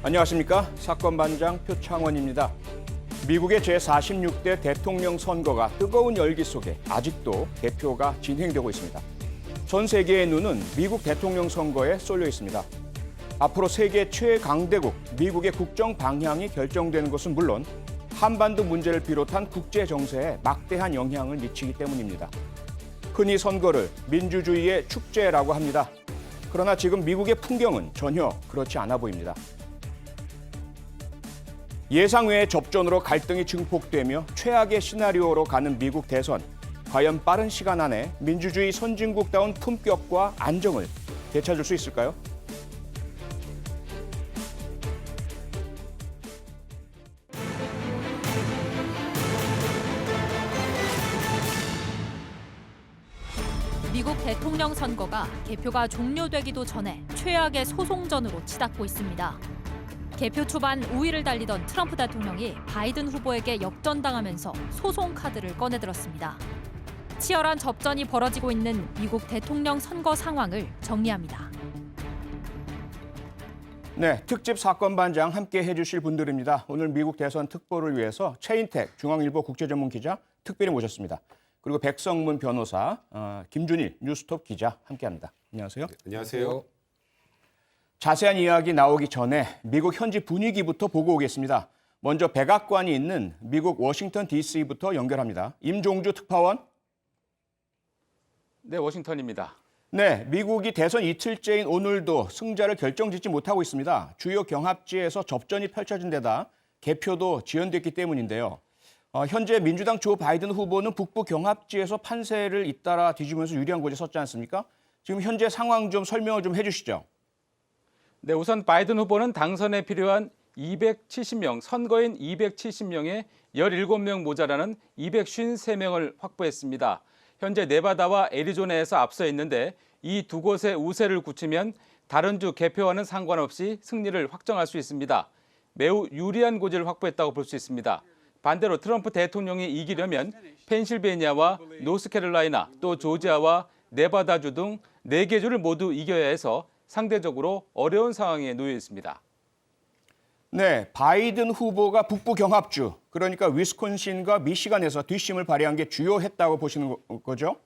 안녕하십니까. 사건반장 표창원입니다. 미국의 제46대 대통령 선거가 뜨거운 열기 속에 아직도 개표가 진행되고 있습니다. 전 세계의 눈은 미국 대통령 선거에 쏠려 있습니다. 앞으로 세계 최강대국 미국의 국정 방향이 결정되는 것은 물론 한반도 문제를 비롯한 국제 정세에 막대한 영향을 미치기 때문입니다. 흔히 선거를 민주주의의 축제라고 합니다. 그러나 지금 미국의 풍경은 전혀 그렇지 않아 보입니다. 예상 외의 접전으로 갈등이 증폭되며 최악의 시나리오로 가는 미국 대선. 과연 빠른 시간 안에 민주주의 선진국다운 품격과 안정을 되찾을 수 있을까요? 미국 대통령 선거가 개표가 종료되기도 전에 최악의 소송전으로 치닫고 있습니다. 개표 초반 우위를 달리던 트럼프 대통령이 바이든 후보에게 역전당하면서 소송 카드를 꺼내들었습니다. 치열한 접전이 벌어지고 있는 미국 대통령 선거 상황을 정리합니다. 네, 특집 사건반장 함께 해주실 분들입니다. 오늘 미국 대선 특보를 위해서 최인택 중앙일보 국제전문기자 특별히 모셨습니다. 그리고 백성문 변호사, 김준일 뉴스톱 기자 함께합니다. 안녕하세요. 네, 안녕하세요. 자세한 이야기 나오기 전에 미국 현지 분위기부터 보고 오겠습니다. 먼저 백악관이 있는 미국 워싱턴 DC부터 연결합니다. 임종주 특파원. 네, 워싱턴입니다. 네, 미국이 대선 이틀째인 오늘도 승자를 결정짓지 못하고 있습니다. 주요 경합지에서 접전이 펼쳐진 데다 개표도 지연됐기 때문인데요. 현재 민주당 조 바이든 후보는 북부 경합지에서 판세를 잇따라 뒤지면서 유리한 곳에 섰지 않습니까? 지금 현재 상황 좀 설명을 좀 해주시죠. 네, 우선 바이든 후보는 당선에 필요한 270명, 선거인 270명에 17명 모자라는 253명을 확보했습니다. 현재 네바다와 애리조나에서 앞서 있는데 이 두 곳의 우세를 굳히면 다른 주 개표와는 상관없이 승리를 확정할 수 있습니다. 매우 유리한 고지를 확보했다고 볼 수 있습니다. 반대로 트럼프 대통령이 이기려면 펜실베니아와 노스캐롤라이나 또 조지아와 네바다주 등 4개 주를 모두 이겨야 해서 상대적으로 어려운 상황에 놓여 있습니다. 네, 바이든 후보가 북부 경합주, 그러니까 위스콘신과 미시간에서 뒷심을 발휘한 게 주요했다고 보시는 거죠?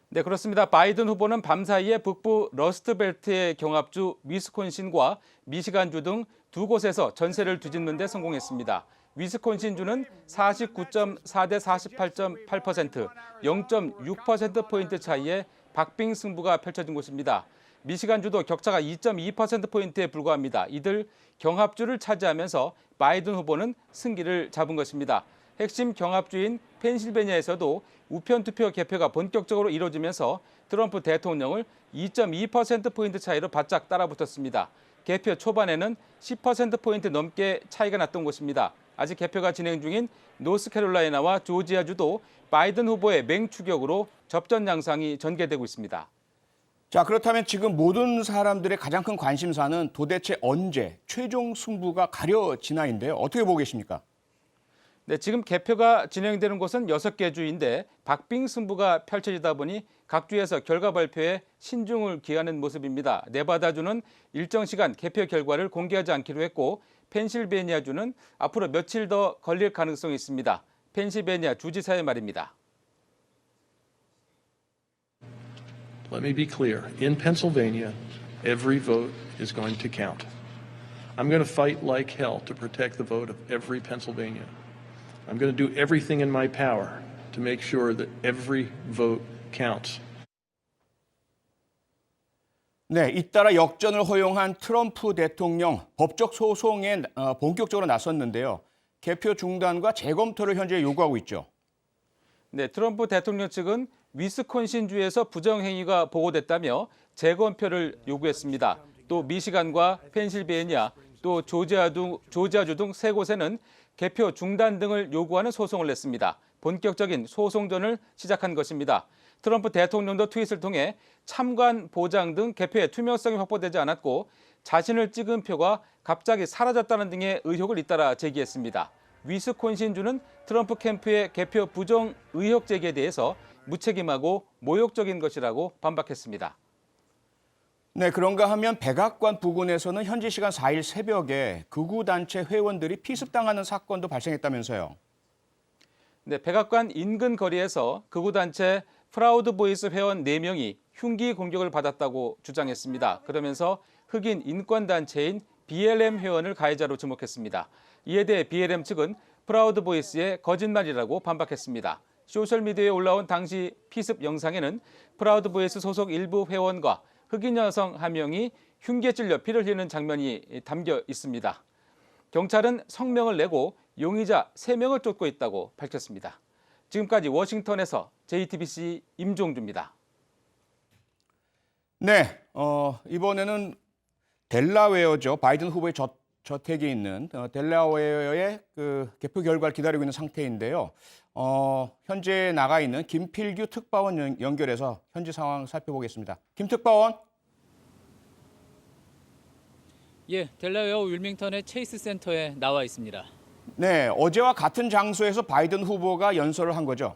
네, 그렇습니다. 바이든 후보는 밤사이에 북부 러스트벨트의 경합주 위스콘신과 미시간주 등 두 곳에서 전세를 뒤집는 데 성공했습니다. 위스콘신주는 49.4대 48.8%, 0.6%포인트 차이의 박빙 승부가 펼쳐진 곳입니다. 미시간주도 격차가 2.2%포인트에 불과합니다. 이들 경합주를 차지하면서 바이든 후보는 승기를 잡은 것입니다. 핵심 경합주인 펜실베니아에서도 우편 투표 개표가 본격적으로 이루어지면서 트럼프 대통령을 2.2%포인트 차이로 바짝 따라붙었습니다. 개표 초반에는 10%포인트 넘게 차이가 났던 곳입니다. 아직 개표가 진행 중인 노스캐롤라이나와 조지아주도 바이든 후보의 맹추격으로 접전 양상이 전개되고 있습니다. 자, 그렇다면 지금 모든 사람들의 가장 큰 관심사는 도대체 언제 최종 승부가 가려지나인데요. 어떻게 보고 계십니까? 네, 지금 개표가 진행되는 곳은 6개 주인데 박빙 승부가 펼쳐지다 보니 각 주에서 결과 발표에 신중을 기하는 모습입니다. 네바다주는 일정 시간 개표 결과를 공개하지 않기로 했고 펜실베니아주는 앞으로 며칠 더 걸릴 가능성이 있습니다. 펜실베니아 주지사의 말입니다. Let me be clear. In Pennsylvania, every vote is going to count. I'm going to fight like hell to protect the vote of every Pennsylvanian. I'm going to do everything in my power to make sure that every vote counts. 네, 잇따라 역전을 허용한 트럼프 대통령 법적 소송에 본격적으로 나섰는데요. 개표 중단과 재검토를 현재 요구하고 있죠. 네, 트럼프 대통령 측은 위스콘신주에서 부정행위가 보고됐다며 재검표를 요구했습니다. 또 미시간과 펜실베니아, 또 조지아주 등 3곳에는 개표 중단 등을 요구하는 소송을 냈습니다. 본격적인 소송전을 시작한 것입니다. 트럼프 대통령도 트윗을 통해 참관 보장 등 개표의 투명성이 확보되지 않았고 자신을 찍은 표가 갑자기 사라졌다는 등의 의혹을 잇따라 제기했습니다. 위스콘신주는 트럼프 캠프의 개표 부정 의혹 제기에 대해서 무책임하고 모욕적인 것이라고 반박했습니다. 네, 그런가 하면 백악관 부근에서는 현지 시간 4일 새벽에 극우 단체 회원들이 피습당하는 사건도 발생했다면서요. 네, 백악관 인근 거리에서 극우 단체 프라우드 보이스 회원 4명이 흉기 공격을 받았다고 주장했습니다. 그러면서 흑인 인권 단체인 BLM 회원을 가해자로 지목했습니다. 이에 대해 BLM 측은 프라우드 보이스의 거짓말이라고 반박했습니다. 소셜미디어에 올라온 당시 피습 영상에는 프라우드 보이스 소속 일부 회원과 흑인 여성 한 명이 흉기에 찔려 피를 흘리는 장면이 담겨 있습니다. 경찰은 성명을 내고 용의자 3명을 쫓고 있다고 밝혔습니다. 지금까지 워싱턴에서 JTBC 임종주입니다. 네, 이번에는 델라웨어죠. 바이든 후보의 저택이 있는 델라웨어의 그 개표 결과를 기다리고 있는 상태인데요. 현재 나가 있는 김필규 특파원 연결해서 현지 상황 살펴보겠습니다. 김 특파원. 예, 델라웨어 윌밍턴의 체이스 센터에 나와 있습니다. 네, 어제와 같은 장소에서 바이든 후보가 연설을 한 거죠.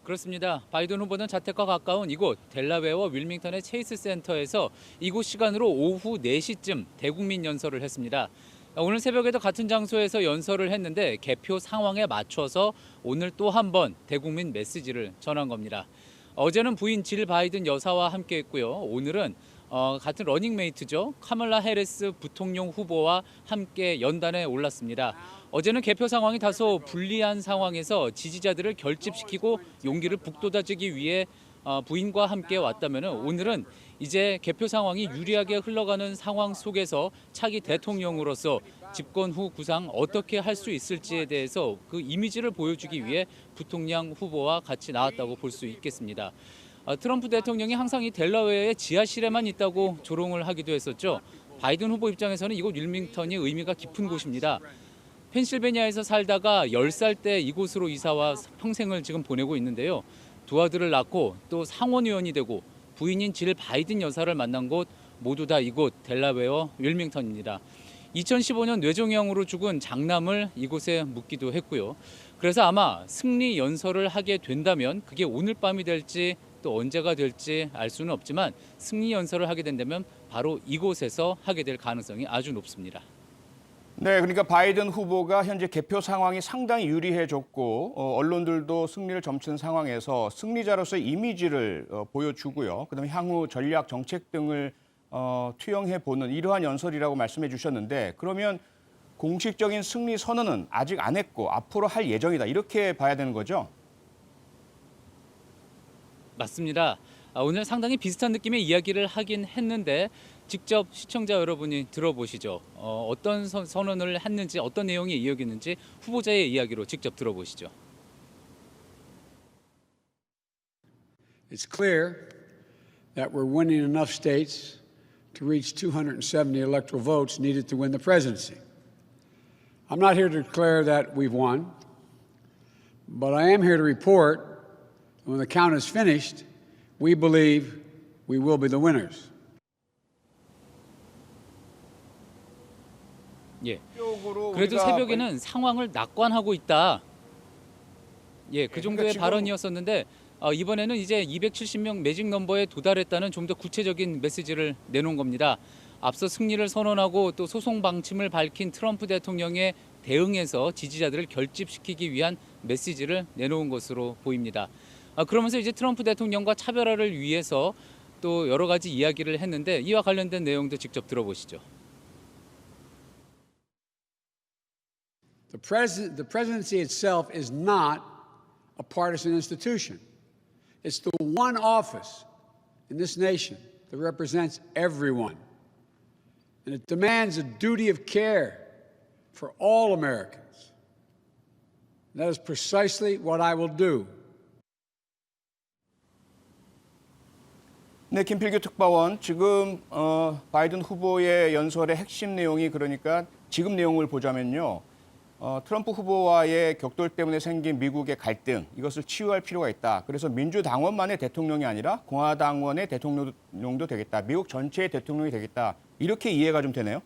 그렇습니다. 바이든 후보는 자택과 가까운 이곳 델라웨어 윌밍턴의 체이스 센터에서 이곳 시간으로 오후 4시쯤 대국민 연설을 했습니다. 오늘 새벽에도 같은 장소에서 연설을 했는데 개표 상황에 맞춰서 오늘 또 한 번 대국민 메시지를 전한 겁니다. 어제는 부인 질 바이든 여사와 함께 했고요. 오늘은 같은 러닝메이트죠. 카멀라 해리스 부통령 후보와 함께 연단에 올랐습니다. 어제는 개표 상황이 다소 불리한 상황에서 지지자들을 결집시키고 용기를 북돋아주기 위해 부인과 함께 왔다면 오늘은 이제 개표 상황이 유리하게 흘러가는 상황 속에서 차기 대통령으로서 집권 후 구상 어떻게 할 수 있을지에 대해서 그 이미지를 보여주기 위해 부통령 후보와 같이 나왔다고 볼 수 있겠습니다. 트럼프 대통령이 항상 이 델라웨어의 지하실에만 있다고 조롱을 하기도 했었죠. 바이든 후보 입장에서는 이곳 윌밍턴이 의미가 깊은 곳입니다. 펜실베니아에서 살다가 10살 때 이곳으로 이사와 평생을 지금 보내고 있는데요. 두 아들을 낳고 또 상원의원이 되고 부인인 질 바이든 여사를 만난 곳 모두 다 이곳 델라웨어 윌밍턴입니다. 2015년 뇌종양으로 죽은 장남을 이곳에 묻기도 했고요. 그래서 아마 승리 연설을 하게 된다면 그게 오늘 밤이 될지 또 언제가 될지 알 수는 없지만 승리 연설을 하게 된다면 바로 이곳에서 하게 될 가능성이 아주 높습니다. 네, 그러니까 바이든 후보가 현재 개표 상황이 상당히 유리해졌고 언론들도 승리를 점치는 상황에서 승리자로서의 이미지를 보여주고요. 그다음에 향후 전략 정책 등을 투영해 보는 이러한 연설이라고 말씀해 주셨는데 그러면 공식적인 승리 선언은 아직 안 했고 앞으로 할 예정이다. 이렇게 봐야 되는 거죠? 맞습니다. 오늘 상당히 비슷한 느낌의 이야기를 하긴 했는데 직접 시청자 여러분이 들어보시죠. 어떤 선언을 했는지 어떤 내용이 이야기했는지 후보자의 이야기로 직접 들어보시죠. It's clear that we're winning enough states to reach 270 electoral votes needed to win the presidency. I'm not here to declare that we've won, but I am here to report when the count is finished, we believe we will be the winners. 예. 그래도 새벽에는 상황을 낙관하고 있다. 예, 그 정도의 발언이었었는데 이번에는 이제 270명 매직 넘버에 도달했다는 좀 더 구체적인 메시지를 내놓은 겁니다. 앞서 승리를 선언하고 또 소송 방침을 밝힌 트럼프 대통령의 대응에서 지지자들을 결집시키기 위한 메시지를 내놓은 것으로 보입니다. 그러면서 이제 트럼프 대통령과 차별화를 위해서 또 여러 가지 이야기를 했는데 이와 관련된 내용도 직접 들어보시죠. The presidency itself is not a partisan institution. It's the one office in this nation that represents everyone. And it demands a duty of care for all Americans. And that is precisely what I will do. 네, 김필규 특파원, 지금 바이든 후보의 연설의 핵심 내용이 그러니까 지금 내용을 보자면요. 트럼프 후보와의 격돌 때문에 생긴 미국의 갈등, 이것을 치유할 필요가 있다. 그래서 민주당원만의 대통령이 아니라 공화당원의 대통령도 되겠다. 미국 전체의 대통령이 되겠다. 이렇게 이해가 좀 되네요.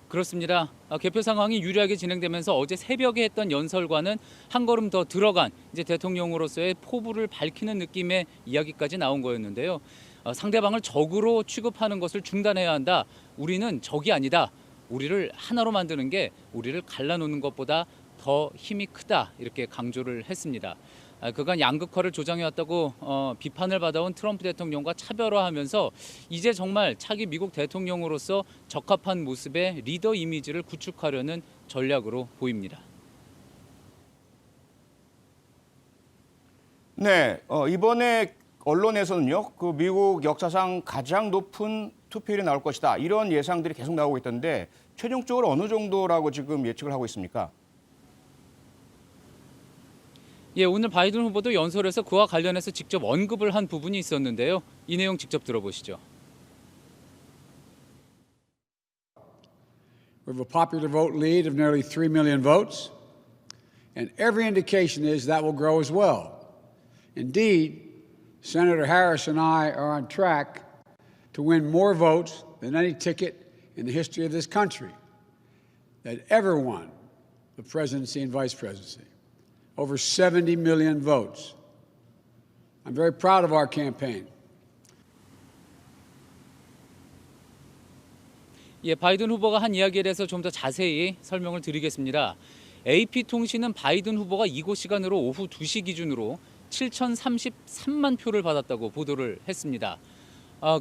그렇습니다. 개표 상황이 유리하게 진행되면서 어제 새벽에 했던 연설과는 한 걸음 더 들어간 이제 대통령으로서의 포부를 밝히는 느낌의 이야기까지 나온 거였는데요. 상대방을 적으로 취급하는 것을 중단해야 한다. 우리는 적이 아니다. 우리를 하나로 만드는 게 우리를 갈라놓는 것보다 더 힘이 크다. 이렇게 강조를 했습니다. 그간 양극화를 조장해왔다고 비판을 받아온 트럼프 대통령과 차별화하면서 이제 정말 차기 미국 대통령으로서 적합한 모습의 리더 이미지를 구축하려는 전략으로 보입니다. 네, 이번에 언론에서는요, 그 미국 역사상 가장 높은 투표율이 나올 것이다. 이런 예상들이 계속 나오고 있던데 최종적으로 어느 정도라고 지금 예측을 하고 있습니까? 예, 오늘 바이든 후보도 연설에서 그와 관련해서 직접 언급을 한 부분이 있었는데요. 이 내용 직접 들어보시죠. We have a popular vote lead of nearly 3 million votes, and every indication is that will grow as well. Indeed, Senator Harris and I are on track to win more votes than any ticket in the history of this country that ever won the presidency and vice presidency. Over 70 million votes. I'm very proud of our campaign. 예, 바이든 후보가 한 이야기에 대해서 좀 더 자세히 설명을 드리겠습니다. AP통신은 바이든 후보가 이곳 시간으로 오후 2시 기준으로 7,033만 표를 받았다고 보도를 했습니다.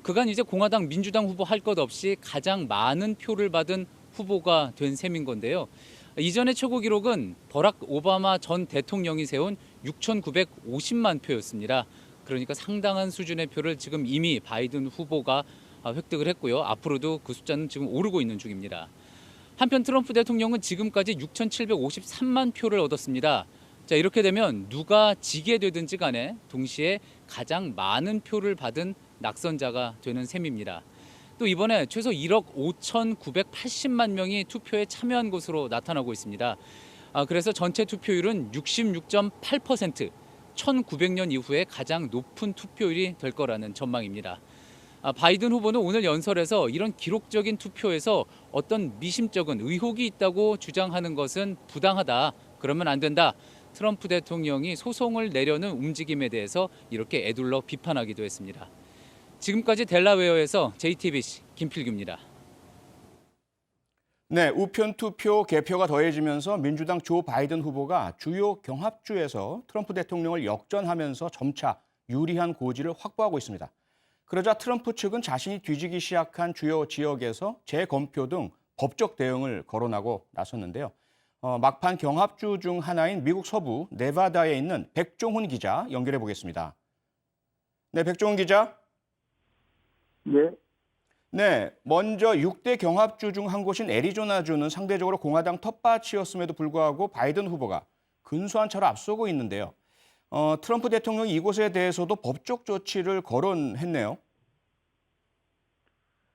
그간 이제 공화당, 민주당 후보 할 것 없이 가장 많은 표를 받은 후보가 된 셈인 건데요. 이전의 최고 기록은 버락 오바마 전 대통령이 세운 6,950만 표였습니다. 그러니까 상당한 수준의 표를 지금 이미 바이든 후보가 획득을 했고요. 앞으로도 그 숫자는 지금 오르고 있는 중입니다. 한편 트럼프 대통령은 지금까지 6,753만 표를 얻었습니다. 자, 이렇게 되면 누가 지게 되든지 간에 동시에 가장 많은 표를 받은 낙선자가 되는 셈입니다. 또 이번에 최소 1억 5,980만 명이 투표에 참여한 것으로 나타나고 있습니다. 그래서 전체 투표율은 66.8%, 1900년 이후에 가장 높은 투표율이 될 거라는 전망입니다. 바이든 후보는 오늘 연설에서 이런 기록적인 투표에서 어떤 미심쩍은 의혹이 있다고 주장하는 것은 부당하다, 그러면 안 된다. 트럼프 대통령이 소송을 내려는 움직임에 대해서 이렇게 애둘러 비판하기도 했습니다. 지금까지 델라웨어에서 JTBC 김필규입니다. 네, 우편 투표 개표가 더해지면서 민주당 조 바이든 후보가 주요 경합주에서 트럼프 대통령을 역전하면서 점차 유리한 고지를 확보하고 있습니다. 그러자 트럼프 측은 자신이 뒤지기 시작한 주요 지역에서 재검표 등 법적 대응을 거론하고 나섰는데요. 막판 경합주 중 하나인 미국 서부 네바다에 있는 백종훈 기자 연결해 보겠습니다. 네, 백종훈 기자. 네. 네, 먼저 6대 경합주 중 한 곳인 애리조나주는 상대적으로 공화당 텃밭이었음에도 불구하고 바이든 후보가 근소한 차로 앞서고 있는데요. 트럼프 대통령이 이곳에 대해서도 법적 조치를 거론했네요.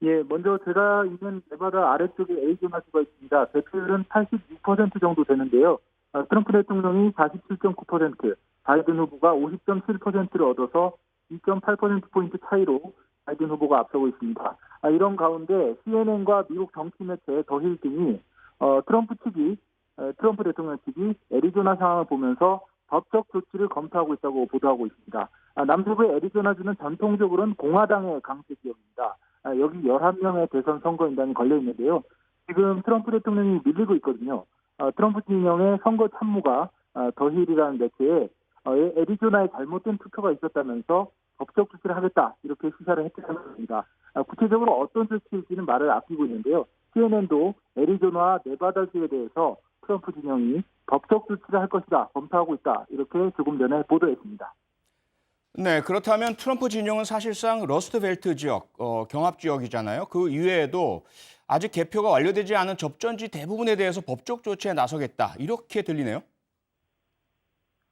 예, 먼저 제가 있는 네바다 아래쪽에 애리조나주가 있습니다. 득표율은 86% 정도 되는데요. 트럼프 대통령이 47.9%, 바이든 후보가 50.7%를 얻어서 2.8%포인트 차이로 바이든 후보가 앞서고 있습니다. 이런 가운데 CNN과 미국 정치 매체 더힐 등이 트럼프 대통령 측이 애리조나 상황을 보면서 법적 조치를 검토하고 있다고 보도하고 있습니다. 남부의 애리조나주는 전통적으로는 공화당의 강세 지역입니다. 여기 11명의 대선 선거인단이 걸려 있는데요. 지금 트럼프 대통령이 밀리고 있거든요. 트럼프 진영의 선거 참모가 더힐이라는 매체에 애리조나에 잘못된 투표가 있었다면서 법적 조치를 하겠다 이렇게 시사를 했다는 겁니다. 구체적으로 어떤 조치일지는 말을 아끼고 있는데요. CNN도 애리조나와 네바다주에 대해서 트럼프 진영이 법적 조치를 할 것이다, 검토하고 있다 이렇게 조금 전에 보도했습니다. 네, 그렇다면 트럼프 진영은 사실상 러스트벨트 지역, 경합 지역이잖아요. 그 이외에도 아직 개표가 완료되지 않은 접전지 대부분에 대해서 법적 조치에 나서겠다 이렇게 들리네요.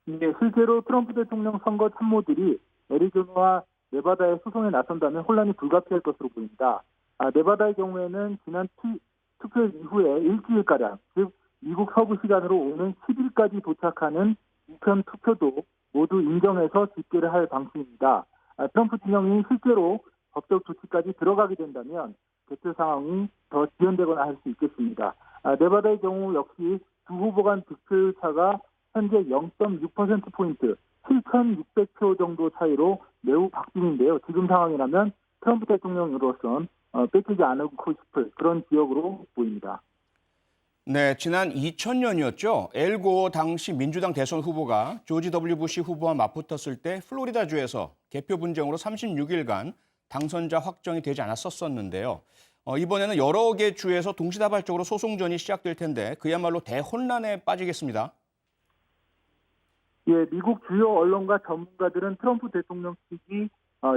네, 실제로 트럼프 대통령 선거 참모들이 애리조나와 네바다에 소송에 나선다면 혼란이 불가피할 것으로 보입니다. 네바다의 경우에는 지난 투표 이후에 일주일가량, 즉 미국 서부 시간으로 오는 10일까지 도착하는 우편 투표도 모두 인정해서 집계를 할 방침입니다. 트럼프 진영이 실제로 법적 조치까지 들어가게 된다면 개표 상황이 더 지연되거나 할 수 있겠습니다. 네바다의 경우 역시 두 후보 간 득표 차가 현재 0.6%포인트, 7,600표 정도 차이로 매우 박빙인데요. 지금 상황이라면 트럼프 대통령으로선 뺏기지 않고 싶을 그런 지역으로 보입니다. 네, 지난 2000년이었죠. 엘고 당시 민주당 대선 후보가 조지 W. 부시 후보와 맞붙었을 때 플로리다주에서 개표 분쟁으로 36일간 당선자 확정이 되지 않았었는데요. 이번에는 여러 개 주에서 동시다발적으로 소송전이 시작될 텐데 그야말로 대혼란에 빠지겠습니다. 예, 미국 주요 언론과 전문가들은 트럼프 대통령 측이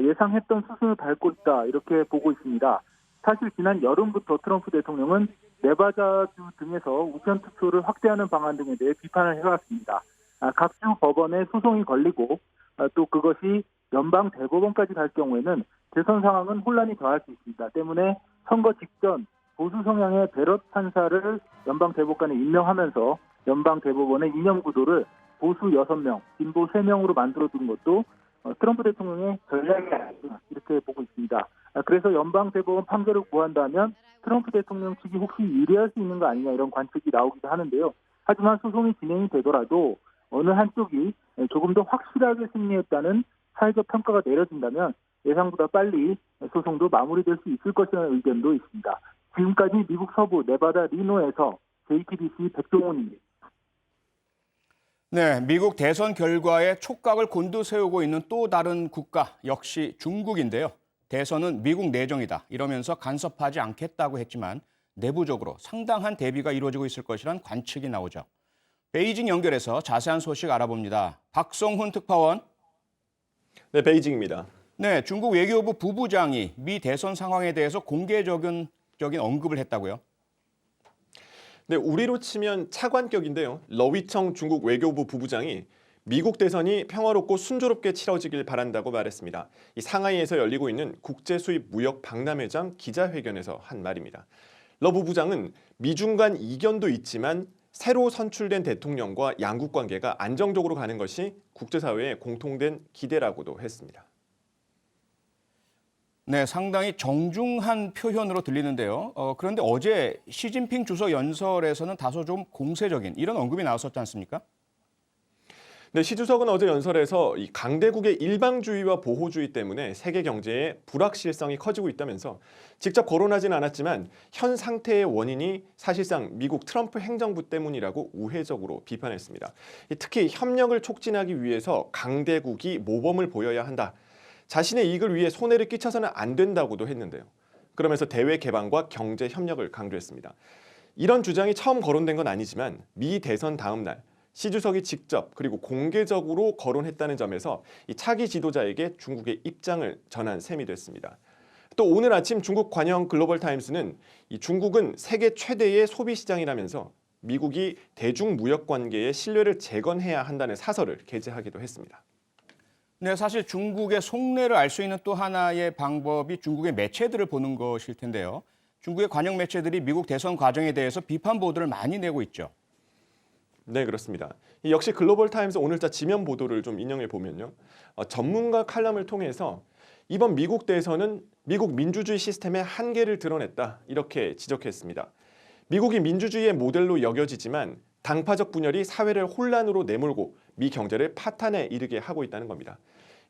예상했던 수순을 밟고 있다 이렇게 보고 있습니다. 사실 지난 여름부터 트럼프 대통령은 네바다주 등에서 우편 투표를 확대하는 방안 등에 대해 비판을 해왔습니다. 각 주 법원에 소송이 걸리고 또 그것이 연방 대법원까지 갈 경우에는 대선 상황은 혼란이 더할 수 있습니다. 때문에 선거 직전 보수 성향의 베럿 판사를 연방 대법관에 임명하면서 연방 대법원의 이념 구도를 보수 6명, 진보 3명으로 만들어둔 것도 트럼프 대통령의 전략이 아니라 이렇게 보고 있습니다. 그래서 연방 대법원 판결을 구한다면 트럼프 대통령 측이 혹시 유리할 수 있는 거 아니냐 이런 관측이 나오기도 하는데요. 하지만 소송이 진행이 되더라도 어느 한쪽이 조금 더 확실하게 승리했다는 사회적 평가가 내려진다면 예상보다 빨리 소송도 마무리될 수 있을 것이라는 의견도 있습니다. 지금까지 미국 서부 네바다 리노에서 JTBC 백종원입니다. 네, 미국 대선 결과에 촉각을 곤두세우고 있는 또 다른 국가 역시 중국인데요. 대선은 미국 내정이다 이러면서 간섭하지 않겠다고 했지만 내부적으로 상당한 대비가 이루어지고 있을 것이란 관측이 나오죠. 베이징 연결해서 자세한 소식 알아봅니다. 박성훈 특파원. 네, 베이징입니다. 네, 중국 외교부 부부장이 미 대선 상황에 대해서 공개적인 언급을 했다고요? 네, 우리로 치면 차관격인데요. 러위청 중국 외교부 부부장이 미국 대선이 평화롭고 순조롭게 치러지길 바란다고 말했습니다. 이 상하이에서 열리고 있는 국제수입 무역 박람회장 기자회견에서 한 말입니다. 러 부부장은 미중 간 이견도 있지만 새로 선출된 대통령과 양국 관계가 안정적으로 가는 것이 국제사회의 공통된 기대라고도 했습니다. 네, 상당히 정중한 표현으로 들리는데요. 그런데 어제 시진핑 주석 연설에서는 다소 좀 공세적인 이런 언급이 나왔었지 않습니까? 네, 시 주석은 어제 연설에서 이 강대국의 일방주의와 보호주의 때문에 세계 경제의 불확실성이 커지고 있다면서 직접 거론하진 않았지만 현 상태의 원인이 사실상 미국 트럼프 행정부 때문이라고 우회적으로 비판했습니다. 특히 협력을 촉진하기 위해서 강대국이 모범을 보여야 한다. 자신의 이익을 위해 손해를 끼쳐서는 안 된다고도 했는데요. 그러면서 대외 개방과 경제 협력을 강조했습니다. 이런 주장이 처음 거론된 건 아니지만 미 대선 다음 날 시 주석이 직접 그리고 공개적으로 거론했다는 점에서 이 차기 지도자에게 중국의 입장을 전한 셈이 됐습니다. 또 오늘 아침 중국 관영 글로벌 타임스는 이 중국은 세계 최대의 소비 시장이라면서 미국이 대중 무역 관계의 신뢰를 재건해야 한다는 사설을 게재하기도 했습니다. 네, 사실 중국의 속내를 알 수 있는 또 하나의 방법이 중국의 매체들을 보는 것일 텐데요. 중국의 관영 매체들이 미국 대선 과정에 대해서 비판 보도를 많이 내고 있죠. 네, 그렇습니다. 역시 글로벌 타임스 오늘자 지면 보도를 좀 인용해 보면요. 전문가 칼럼을 통해서 이번 미국 대선은 미국 민주주의 시스템의 한계를 드러냈다 이렇게 지적했습니다. 미국이 민주주의의 모델로 여겨지지만 당파적 분열이 사회를 혼란으로 내몰고 미 경제를 파탄에 이르게 하고 있다는 겁니다.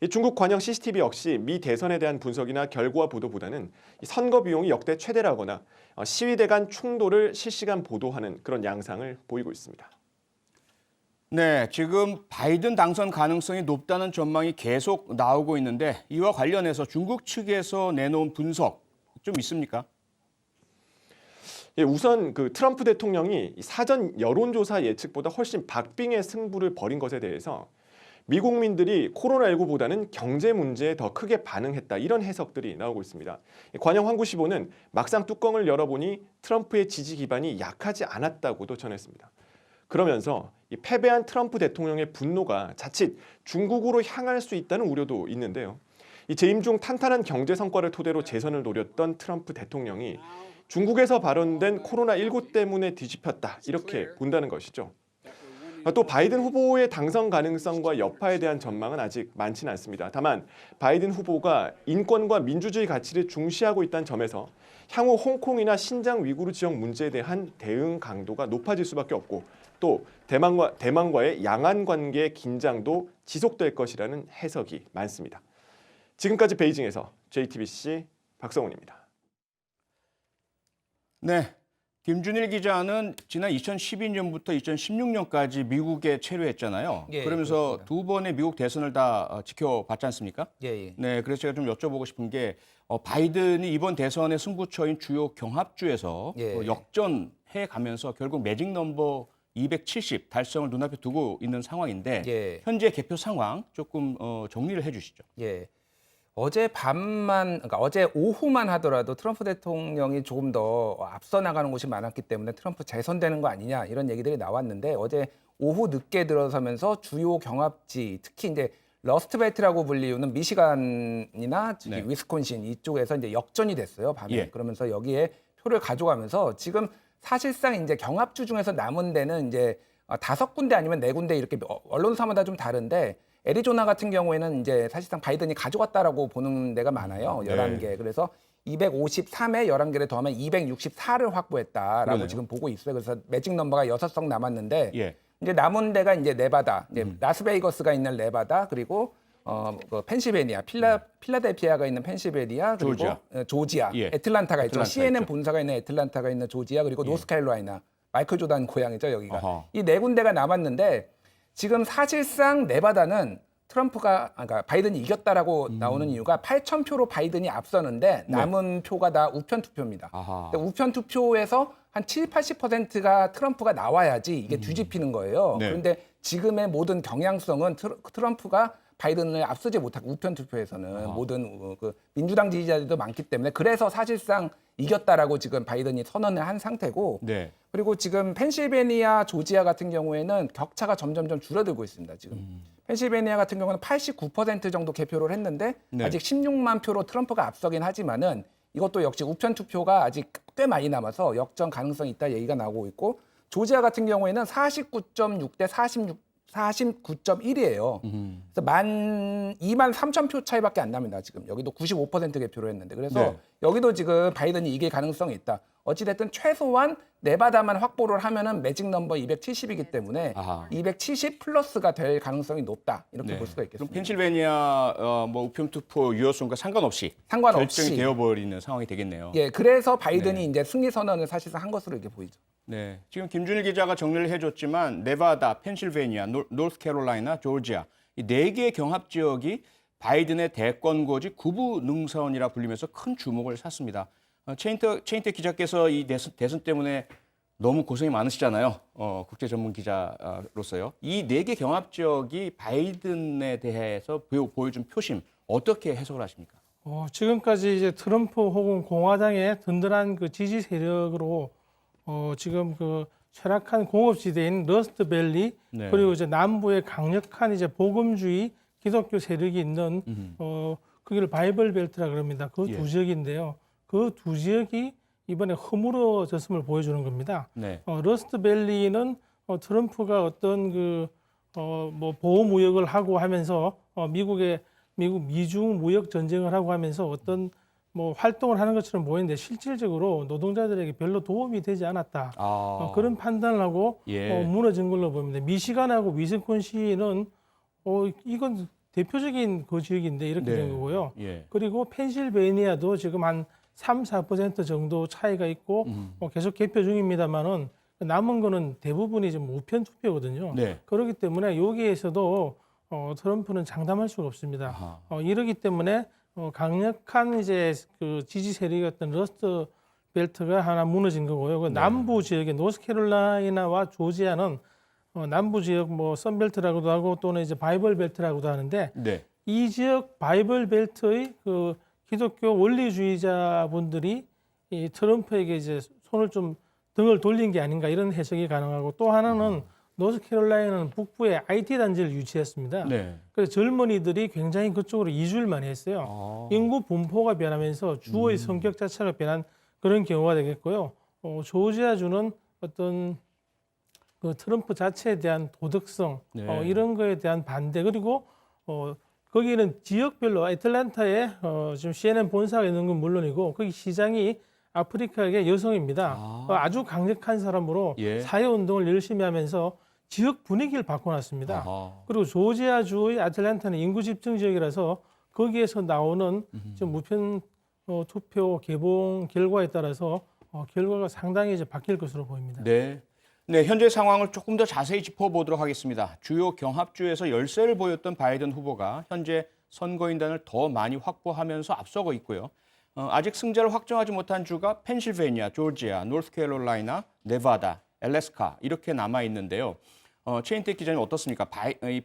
중국 관영 CCTV 역시 미 대선에 대한 분석이나 결과 보도보다는 선거 비용이 역대 최대라거나 시위대 간 충돌을 실시간 보도하는 그런 양상을 보이고 있습니다. 네, 지금 바이든 당선 가능성이 높다는 전망이 계속 나오고 있는데 이와 관련해서 중국 측에서 내놓은 분석 좀 있습니까? 예, 우선 그 트럼프 대통령이 사전 여론조사 예측보다 훨씬 박빙의 승부를 벌인 것에 대해서 미국민들이 코로나19보다는 경제 문제에 더 크게 반응했다 이런 해석들이 나오고 있습니다. 관영 환구시보는 막상 뚜껑을 열어보니 트럼프의 지지 기반이 약하지 않았다고도 전했습니다. 그러면서 이 패배한 트럼프 대통령의 분노가 자칫 중국으로 향할 수 있다는 우려도 있는데요. 이 재임 중 탄탄한 경제 성과를 토대로 재선을 노렸던 트럼프 대통령이 중국에서 발언된 코로나19 때문에 뒤집혔다 이렇게 본다는 것이죠. 또 바이든 후보의 당선 가능성과 여파에 대한 전망은 아직 많지는 않습니다. 다만 바이든 후보가 인권과 민주주의 가치를 중시하고 있다는 점에서 향후 홍콩이나 신장 위구르 지역 문제에 대한 대응 강도가 높아질 수밖에 없고 또 대만과의 양안 관계의 긴장도 지속될 것이라는 해석이 많습니다. 지금까지 베이징에서 JTBC 박성훈입니다. 네. 김준일 기자는 지난 2012년부터 2016년까지 미국에 체류했잖아요. 예, 그러면서 그렇습니다. 두 번의 미국 대선을 다 지켜봤지 않습니까? 예. 네, 그래서 제가 좀 여쭤보고 싶은 게 바이든이 이번 대선의 승부처인 주요 경합주에서 예. 역전해 가면서 결국 매직 넘버 270 달성을 눈앞에 두고 있는 상황인데 예. 현재 개표 상황 조금 정리를 해주시죠. 예. 어제 그러니까 어제 오후만 하더라도 트럼프 대통령이 조금 더 앞서 나가는 곳이 많았기 때문에 트럼프 재선되는 거 아니냐 이런 얘기들이 나왔는데 어제 오후 늦게 들어서면서 주요 경합지 특히 이제 러스트벨트라고 불리우는 미시간이나 네. 위스콘신 이쪽에서 이제 역전이 됐어요 밤에. 예. 그러면서 여기에 표를 가져가면서 지금 사실상 이제 경합주 중에서 남은 데는 이제 5군데 아니면 4군데 이렇게 언론사마다 좀 다른데. 애리조나 같은 경우에는 이제 사실상 바이든이 가져갔다라고 보는 데가 많아요. 네. 11개. 그래서 253에 11개를 더하면 264를 확보했다라고 그러네요. 지금 보고 있어요. 그래서 매직 넘버가 6석 남았는데 예. 이제 남은 데가 이제 네바다, 이제 라스베이거스가 있는 네바다, 그리고 그 펜실베니아, 필라델피아가 있는 펜실베니아, 그리고 조지아, 예. 애틀란타가 있죠. 애틀란타 CNN 있죠. 본사가 있는 애틀란타가 있는 조지아, 그리고 노스캐롤라이나, 마이클 조단 고향이죠 여기가. 어허. 이 4군데가 남았는데 지금 사실상 네바다는 그러니까 바이든이 이겼다라고 나오는 이유가 8,000표로 바이든이 앞서는데 남은 표가 다 우편 투표입니다. 아하. 근데 우편 투표에서 한 80%가 트럼프가 나와야지 이게 뒤집히는 거예요. 네. 그런데 지금의 모든 경향성은 트럼프가 바이든을 앞서지 못하고 우편 투표에서는 모든 그 민주당 지지자들도 많기 때문에 그래서 사실상 이겼다라고 지금 바이든이 선언을 한 상태고 네. 그리고 지금 펜실베니아, 조지아 같은 경우에는 격차가 점점점 줄어들고 있습니다. 지금 펜실베니아 같은 경우는 89% 정도 개표를 했는데 네. 아직 16만 표로 트럼프가 앞서긴 하지만은 이것도 역시 우편 투표가 아직 꽤 많이 남아서 역전 가능성이 있다 얘기가 나오고 있고 조지아 같은 경우에는 49.6 대 49.1이에요. 그래서 2만 3천 표 차이밖에 안 납니다. 지금 여기도 95% 개표를 했는데 그래서 네. 여기도 지금 바이든이 이길 가능성이 있다. 어찌됐든 최소한 네바다만 확보를 하면은 매직 넘버 270이기 때문에 아하. 270 플러스가 될 가능성이 높다 이렇게 네. 볼 수가 그럼 있겠습니다. 펜실베니아 우편 투표 유효성과 상관없이 상관없이. 결정이 되어버리는 상황이 되겠네요. 예, 그래서 바이든이 네. 이제 승리 선언을 사실상 한 것으로 이렇게 보이죠. 네, 지금 김준일 기자가 정리를 해줬지만 네바다, 펜실베니아, 노스캐롤라이나, 조지아 이 4개의 경합 지역이 바이든의 대권 고지 구부 능선이라 불리면서 큰 주목을 샀습니다. 체인트 기자께서 이 대선 때문에 너무 고생이 많으시잖아요. 국제 전문 기자로서요. 이 4개 경합 지역이 바이든에 대해서 보여준 표심 어떻게 해석을 하십니까? 지금까지 이제 트럼프 혹은 공화당의 든든한 그 지지 세력으로 지금 그 쇠락한 공업지대인 러스트밸리 네. 그리고 이제 남부의 강력한 이제 복음주의 기독교 세력이 있는 거기를 바이블 벨트라 그럽니다. 그 두 예. 지역인데요. 그 두 지역이 이번에 허물어졌음을 보여주는 겁니다. 네. 러스트밸리는 트럼프가 어떤 뭐 보호 무역을 하고 하면서 미중 무역 전쟁을 하고 하면서 어떤 뭐 활동을 하는 것처럼 보이는데 실질적으로 노동자들에게 별로 도움이 되지 않았다. 그런 판단을 하고 예. 무너진 걸로 보입니다. 미시간하고 위스콘신은 이건 대표적인 그 지역인데 이렇게 네. 된 거고요. 예. 그리고 펜실베니아도 지금 한 3-4% 정도 차이가 있고 계속 개표 중입니다만은 남은 거는 대부분이 좀 우편 투표거든요. 네. 그렇기 때문에 여기에서도 트럼프는 장담할 수가 없습니다. 이러기 때문에 강력한 이제 그 지지 세력이었던 러스트 벨트가 하나 무너진 거고요. 그 남부 지역의 노스캐롤라이나와 조지아는 남부 지역 뭐 선벨트라고도 하고 또는 이제 바이블 벨트라고도 하는데 네. 이 지역 바이블 벨트의 그 기독교 원리주의자분들이 이 트럼프에게 이제 손을 좀 등을 돌린 게 아닌가 이런 해석이 가능하고 또 하나는 노스캐롤라이나는 북부에 IT 단지를 유치했습니다. 네. 그래서 젊은이들이 굉장히 그쪽으로 이주를 많이 했어요. 인구 분포가 변하면서 주의 성격 자체가 변한 그런 경우가 되겠고요. 조지아주는 어떤 그 트럼프 자체에 대한 도덕성 네. 이런 거에 대한 반대 그리고 거기는 지역별로 애틀랜타에 지금 CNN 본사가 있는 건 물론이고 거기 시장이 아프리카계 여성입니다. 아주 강력한 사람으로 예. 사회운동을 열심히 하면서 지역 분위기를 바꿔놨습니다. 아하. 그리고 조지아주의 애틀랜타는 인구 집중 지역이라서 거기에서 나오는 좀 무편 투표 개봉 결과에 따라서 결과가 상당히 이제 바뀔 것으로 보입니다. 네. 네, 현재 상황을 조금 더 자세히 짚어보도록 하겠습니다. 주요 경합주에서 열세를 보였던 바이든 후보가 현재 선거인단을 더 많이 확보하면서 앞서고 있고요. 아직 승자를 확정하지 못한 주가 펜실베니아, 조지아, 노스캐롤라이나, 네바다, 알래스카 이렇게 남아 있는데요. 최인택 기자님 어떻습니까?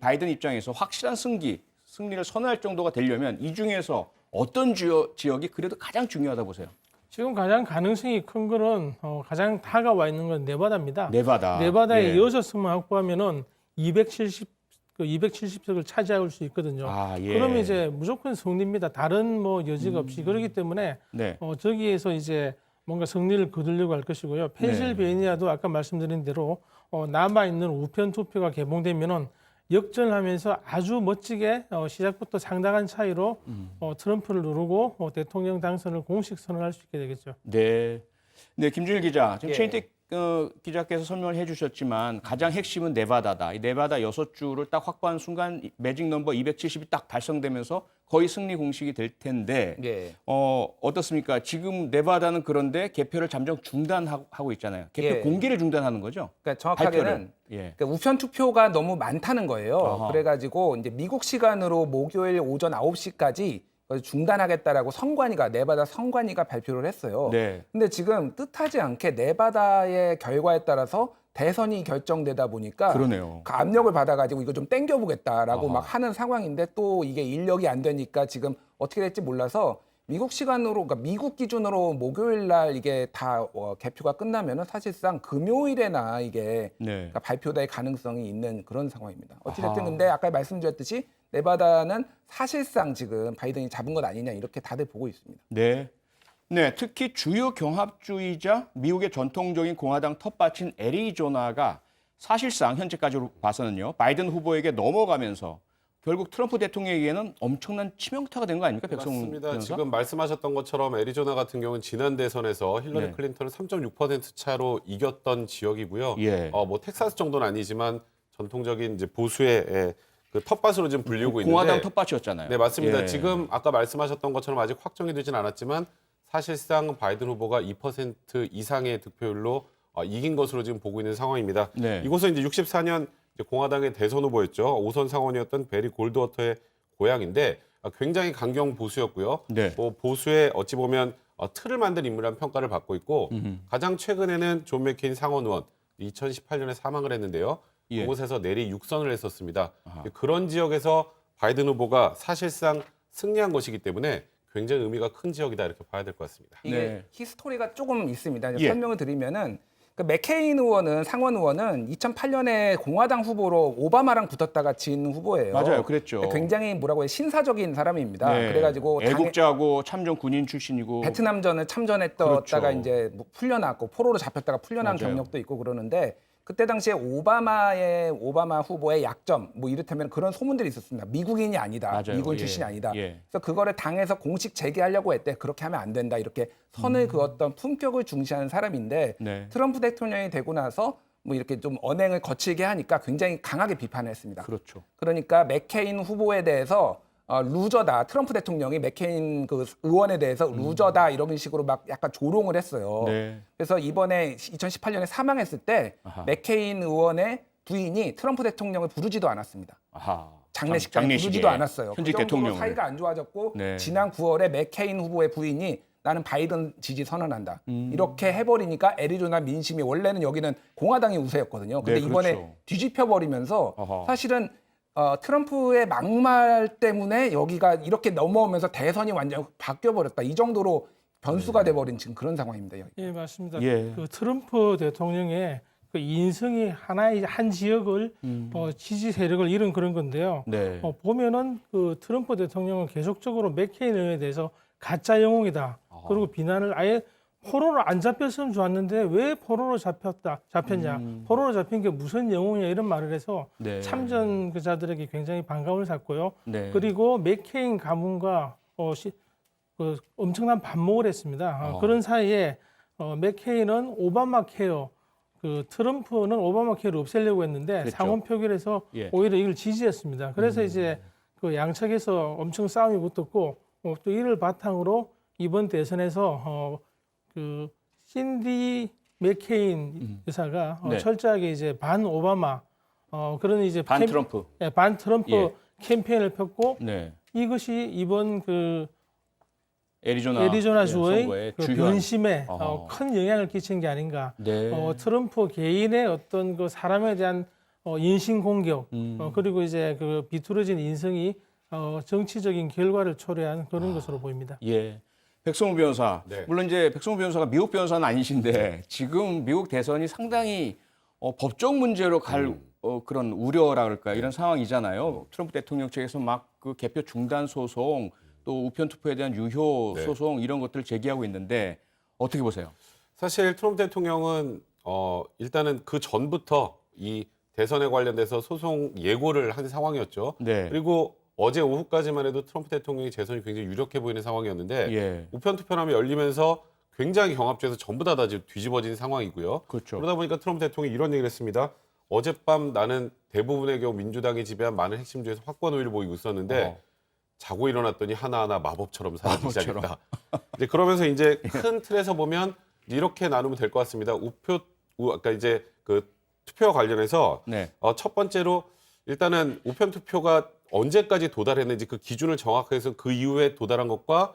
바이든 입장에서 확실한 승리를 선언할 정도가 되려면 이 중에서 어떤 지역이 그래도 가장 중요하다 보세요? 지금 가장 가능성이 큰 거는 가장 다가와 있는 건 네바다입니다. 예. 네바다에 6석만 확보하면은 270석을 차지할 수 있거든요. 예. 그러면 이제 무조건 승리입니다. 다른 뭐 여지가 없이 그렇기 때문에 네. 저기에서 이제 뭔가 승리를 거두려고 할 것이고요. 펜실베니아도 아까 말씀드린 대로 남아 있는 우편 투표가 개봉되면은 역전하면서 아주 멋지게 시작부터 상당한 차이로 트럼프를 누르고 대통령 당선을 공식 선언할 수 있게 되겠죠. 네. 네, 김준일 기자. 지금 예. 최인택 기자께서 설명을 해주셨지만 가장 핵심은 네바다다. 이 네바다 6주를 딱 확보한 순간 매직 넘버 270이 딱 달성되면서 거의 승리 공식이 될 텐데 예. 어떻습니까? 지금 네바다는 그런데 개표를 잠정 중단하고 있잖아요. 개표 예. 공개를 중단하는 거죠? 그러니까 정확하게는 발표를. 예. 그러니까 우편 투표가 너무 많다는 거예요. 아하. 그래가지고 이제 미국 시간으로 목요일 오전 9시까지 중단하겠다라고 네바다 선관위가 발표를 했어요. 네. 근데 지금 뜻하지 않게 네바다의 결과에 따라서 대선이 결정되다 보니까 그러네요. 그 압력을 받아가지고 이거 좀 땡겨보겠다라고 아하. 막 하는 상황인데 또 이게 인력이 안 되니까 지금 어떻게 될지 몰라서 미국 시간으로, 그러니까 미국 기준으로 목요일 날 이게 다 개표가 끝나면은 사실상 금요일에나 이게 네. 그러니까 발표될 가능성이 있는 그런 상황입니다. 어찌됐든 아하. 근데 아까 말씀드렸듯이 네바다는 사실상 지금 바이든이 잡은 것 아니냐 이렇게 다들 보고 있습니다. 네. 네, 특히 주요 경합주이자 미국의 전통적인 공화당 텃밭인 애리조나가 사실상 현재까지로 봐서는요. 바이든 후보에게 넘어가면서 결국 트럼프 대통령에게는 엄청난 치명타가 된 거 아닙니까? 백성 맞습니다. 변호사? 지금 말씀하셨던 것처럼 애리조나 같은 경우는 지난 대선에서 힐러리 네. 클린턴을 3.6% 차로 이겼던 지역이고요. 예. 뭐 텍사스 정도는 아니지만 전통적인 이제 보수의 그 텃밭으로 지금 불리고 있는데 공화당 텃밭이었잖아요. 네, 맞습니다. 예. 지금 아까 말씀하셨던 것처럼 아직 확정이 되진 않았지만 사실상 바이든 후보가 2% 이상의 득표율로 이긴 것으로 지금 보고 있는 상황입니다. 네. 이곳은 이제 64년 공화당의 대선 후보였죠. 5선 상원이었던 베리 골드워터의 고향인데 굉장히 강경 보수였고요. 네. 보수의 어찌 보면 틀을 만든 인물이라는 평가를 받고 있고 가장 최근에는 존 맥케인 상원 의원 2018년에 사망을 했는데요. 예. 그곳에서 내리 6선을 했었습니다. 아하. 그런 지역에서 바이든 후보가 사실상 승리한 것이기 때문에 굉장히 의미가 큰 지역이다 이렇게 봐야 될 것 같습니다. 이게 네. 히스토리가 조금 있습니다. 이제 예. 설명을 드리면은 그 맥케인 의원은 상원 의원은 2008년에 공화당 후보로 오바마랑 붙었다가 진 후보예요. 맞아요, 그랬죠. 굉장히 뭐라고 해야 신사적인 사람입니다. 네. 그래가지고 애국자고 참전 군인 출신이고 베트남전을 참전했다가 그렇죠. 이제 풀려났고 포로로 잡혔다가 풀려난 맞아요. 경력도 있고 그러는데 그때 당시에 오바마 후보의 약점 뭐 이를테면 그런 소문들이 있었습니다. 미국인이 아니다. 맞아요. 미군 예. 출신이 아니다. 예. 그래서 그거를 당에서 공식 제기하려고 했대. 그렇게 하면 안 된다. 이렇게 선을 그었던 품격을 중시하는 사람인데 네. 트럼프 대통령이 되고 나서 뭐 이렇게 좀 언행을 거칠게 하니까 굉장히 강하게 비판을 했습니다. 그렇죠. 그러니까 맥케인 후보에 대해서 루저다. 트럼프 대통령이 맥케인 그 의원에 대해서 루저다 이런 식으로 막 약간 조롱을 했어요. 네. 그래서 이번에 2018년에 사망했을 때 아하. 맥케인 의원의 부인이 트럼프 대통령을 부르지도 않았습니다. 아하. 장례식장에 장례식에. 부르지도 않았어요. 현직 그 정도로 대통령을. 사이가 안 좋아졌고 네. 지난 9월에 맥케인 후보의 부인이 나는 바이든 지지 선언한다. 이렇게 해버리니까 애리조나 민심이 원래는 여기는 공화당이 우세였거든요. 근데 네, 이번에 그렇죠. 뒤집혀버리면서 아하. 사실은 트럼프의 막말 때문에 여기가 이렇게 넘어오면서 대선이 완전 바뀌어버렸다. 이 정도로 변수가 돼버린 지금 그런 상황입니다. 여기. 예, 맞습니다. 예. 그 트럼프 대통령의 그 인성이 하나의 한 지역을 지지 세력을 잃은 그런 건데요. 네. 보면은 그 트럼프 대통령은 계속적으로 맥케인 의원에 대해서 가짜 영웅이다. 그리고 비난을 아예 포로로 안 잡혔으면 좋았는데 왜 포로로 잡혔냐? 포로로 잡힌 게 무슨 영웅이냐 이런 말을 해서 네. 참전자들에게 굉장히 반감을 샀고요. 네. 그리고 맥케인 가문과 엄청난 반목을 했습니다. 그런 사이에 맥케인은 오바마 케어, 트럼프는 오바마 케어를 없애려고 했는데 그랬죠. 상원 표결에서 예. 오히려 이걸 지지했습니다. 그래서 이제 양측에서 엄청 싸움이 붙었고 또 이를 바탕으로 이번 대선에서 신디 맥케인 여사가 네. 철저하게 이제 반 오바마 그런 이제 반 트럼프. 반 트럼프 예. 캠페인을 폈고 네. 이것이 이번 애리조나 애리조나주의 선거에 그 주요한- 변심에 어허. 큰 영향을 끼친 게 아닌가. 네. 트럼프 개인의 어떤 사람에 대한 인신 공격 그리고 이제 비뚤어진 인성이 정치적인 결과를 초래한 그런 것으로 보입니다. 예. 백성호 변호사. 네. 물론 이제 백성호 변호사가 미국 변호사는 아니신데 지금 미국 대선이 상당히 법적 문제로 갈 그런 우려라 그럴까 이런 상황이잖아요. 트럼프 대통령 측에서 막 개표 중단 소송 또 우편 투표에 대한 유효 네. 소송 이런 것들을 제기하고 있는데 어떻게 보세요? 사실 트럼프 대통령은 일단은 그 전부터 이 대선에 관련돼서 소송 예고를 한 상황이었죠. 네. 그리고 어제 오후까지만 해도 트럼프 대통령의 재선이 굉장히 유력해 보이는 상황이었는데 예. 우편 투표함이 열리면서 굉장히 경합주에서 전부 다 지금 뒤집어진 상황이고요. 그렇죠. 그러다 보니까 트럼프 대통령이 이런 얘기를 했습니다. 어젯밤 나는 대부분의 경우 민주당이 지배한 많은 핵심주에서 확고한 우위를 보이고 있었는데 자고 일어났더니 하나하나 마법처럼 사라지기 시작했다. 이제 그러면서 이제 큰 틀에서 보면 이렇게 나누면 될 것 같습니다. 아까 이제 투표와 관련해서 네. 첫 번째로 일단은 우편 투표가 언제까지 도달했는지 그 기준을 정확하게 해서 그 이후에 도달한 것과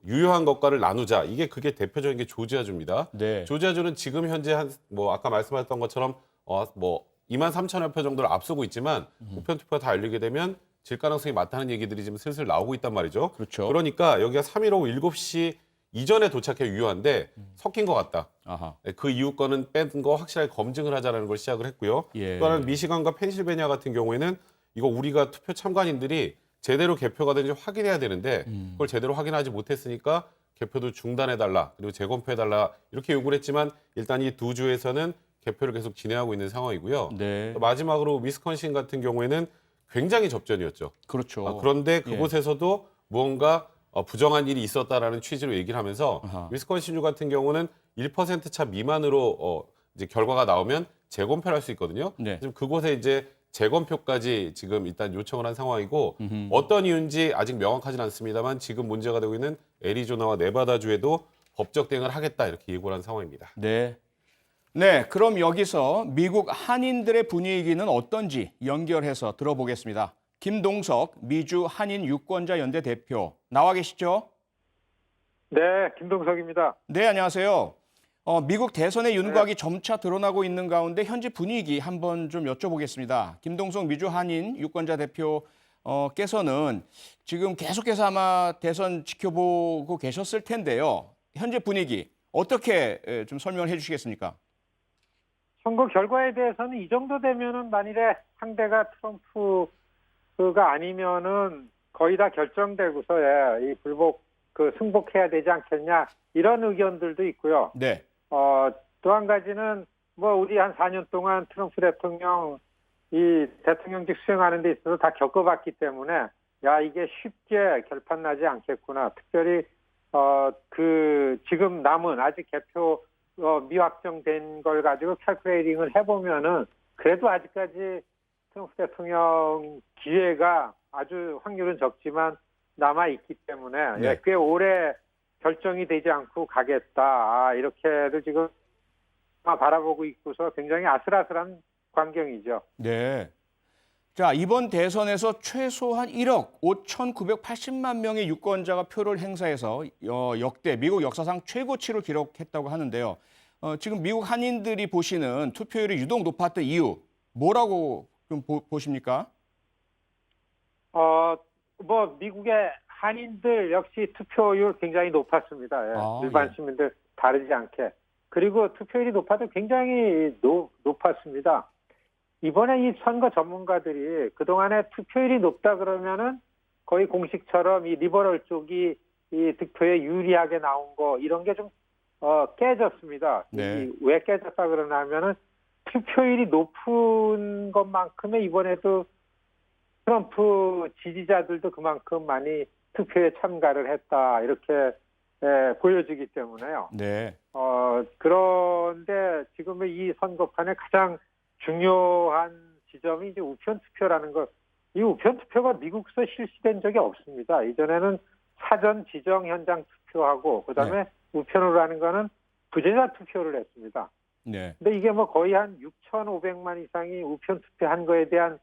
유효한 것과를 나누자. 그게 대표적인 게 조지아주입니다. 네. 조지아주는 지금 현재 아까 말씀하셨던 것처럼 2만 3천여 표 정도를 앞서고 있지만 우편 투표가 다 열리게 되면 질 가능성이 많다는 얘기들이 지금 슬슬 나오고 있단 말이죠. 그렇죠. 그러니까 여기가 3일 오후 7시 이전에 도착해 유효한데 섞인 것 같다. 아하. 그 이후 거는 뺀 거 확실하게 검증을 하자라는 걸 시작을 했고요. 예. 또 하나는 미시간과 펜실베니아 같은 경우에는 이거 우리가 투표 참관인들이 제대로 개표가 되는지 확인해야 되는데 그걸 제대로 확인하지 못했으니까 개표도 중단해달라 그리고 재검표해달라 이렇게 요구를 했지만 일단 이 두 주에서는 개표를 계속 진행하고 있는 상황이고요. 네. 또 마지막으로 위스콘신 같은 경우에는 굉장히 접전이었죠. 그렇죠. 그런데 그곳에서도 무언가 부정한 일이 있었다라는 취지로 얘기를 하면서 아하. 위스콘신주 같은 경우는 1% 차 미만으로 이제 결과가 나오면 재검표를 할 수 있거든요. 네. 지금 그곳에 이제 재검표까지 지금 일단 요청을 한 상황이고 어떤 이유인지 아직 명확하진 않습니다만 지금 문제가 되고 있는 애리조나와 네바다주에도 법적 대응을 하겠다 이렇게 예고를 한 상황입니다. 네. 네, 그럼 여기서 미국 한인들의 분위기는 어떤지 연결해서 들어보겠습니다. 김동석 미주 한인 유권자 연대 대표 나와 계시죠? 네, 김동석입니다. 네, 안녕하세요. 미국 대선의 윤곽이 점차 드러나고 있는 가운데 현지 분위기 한번 좀 여쭤보겠습니다. 김동석 미주 한인 유권자 대표께서는 지금 계속해서 아마 대선 지켜보고 계셨을 텐데요. 현재 분위기 어떻게 좀 설명을 해주시겠습니까? 선거 결과에 대해서는 이 정도 되면은 만일에 상대가 트럼프가 아니면은 거의 다 결정되고서야 이 승복해야 되지 않겠냐 이런 의견들도 있고요. 네. 또 한 가지는 우리 한 4년 동안 트럼프 대통령 이 대통령직 수행하는 데 있어서 다 겪어봤기 때문에 이게 쉽게 결판 나지 않겠구나. 특별히 지금 남은 아직 개표 미확정된 걸 가지고 캘큘레이팅을 해보면은 그래도 아직까지 트럼프 대통령 기회가 아주 확률은 적지만 남아 있기 때문에 네. 꽤 오래 결정이 되지 않고 가겠다 이렇게도 지금 바라보고 있고서 굉장히 아슬아슬한 광경이죠. 네. 자, 이번 대선에서 최소한 1억 5,980만 명의 유권자가 표를 행사해서 역대 미국 역사상 최고치를 기록했다고 하는데요. 지금 미국 한인들이 보시는 투표율이 유독 높았던 이유 뭐라고 좀 보십니까? 미국의 한인들 역시 투표율 굉장히 높았습니다. 예. 일반 시민들 다르지 않게. 그리고 투표율이 높아도 굉장히 높았습니다. 이번에 이 선거 전문가들이 그동안에 투표율이 높다 그러면은 거의 공식처럼 이 리버럴 쪽이 이 득표에 유리하게 나온 거 이런 게 좀 깨졌습니다. 네. 왜 깨졌다 그러냐면은 투표율이 높은 것만큼의 이번에도 트럼프 지지자들도 그만큼 많이 투표에 참가를 했다 이렇게 보여지기 때문에요. 네. 그런데 지금의 이 선거판의 가장 중요한 지점이 이제 우편 투표라는 것. 이 우편 투표가 미국에서 실시된 적이 없습니다. 이전에는 사전 지정 현장 투표하고 그다음에 우편으로 하는 거는 부재자 투표를 했습니다. 네. 근데 이게 뭐 거의 한 6,500만 이상이 우편 투표한 거에 대한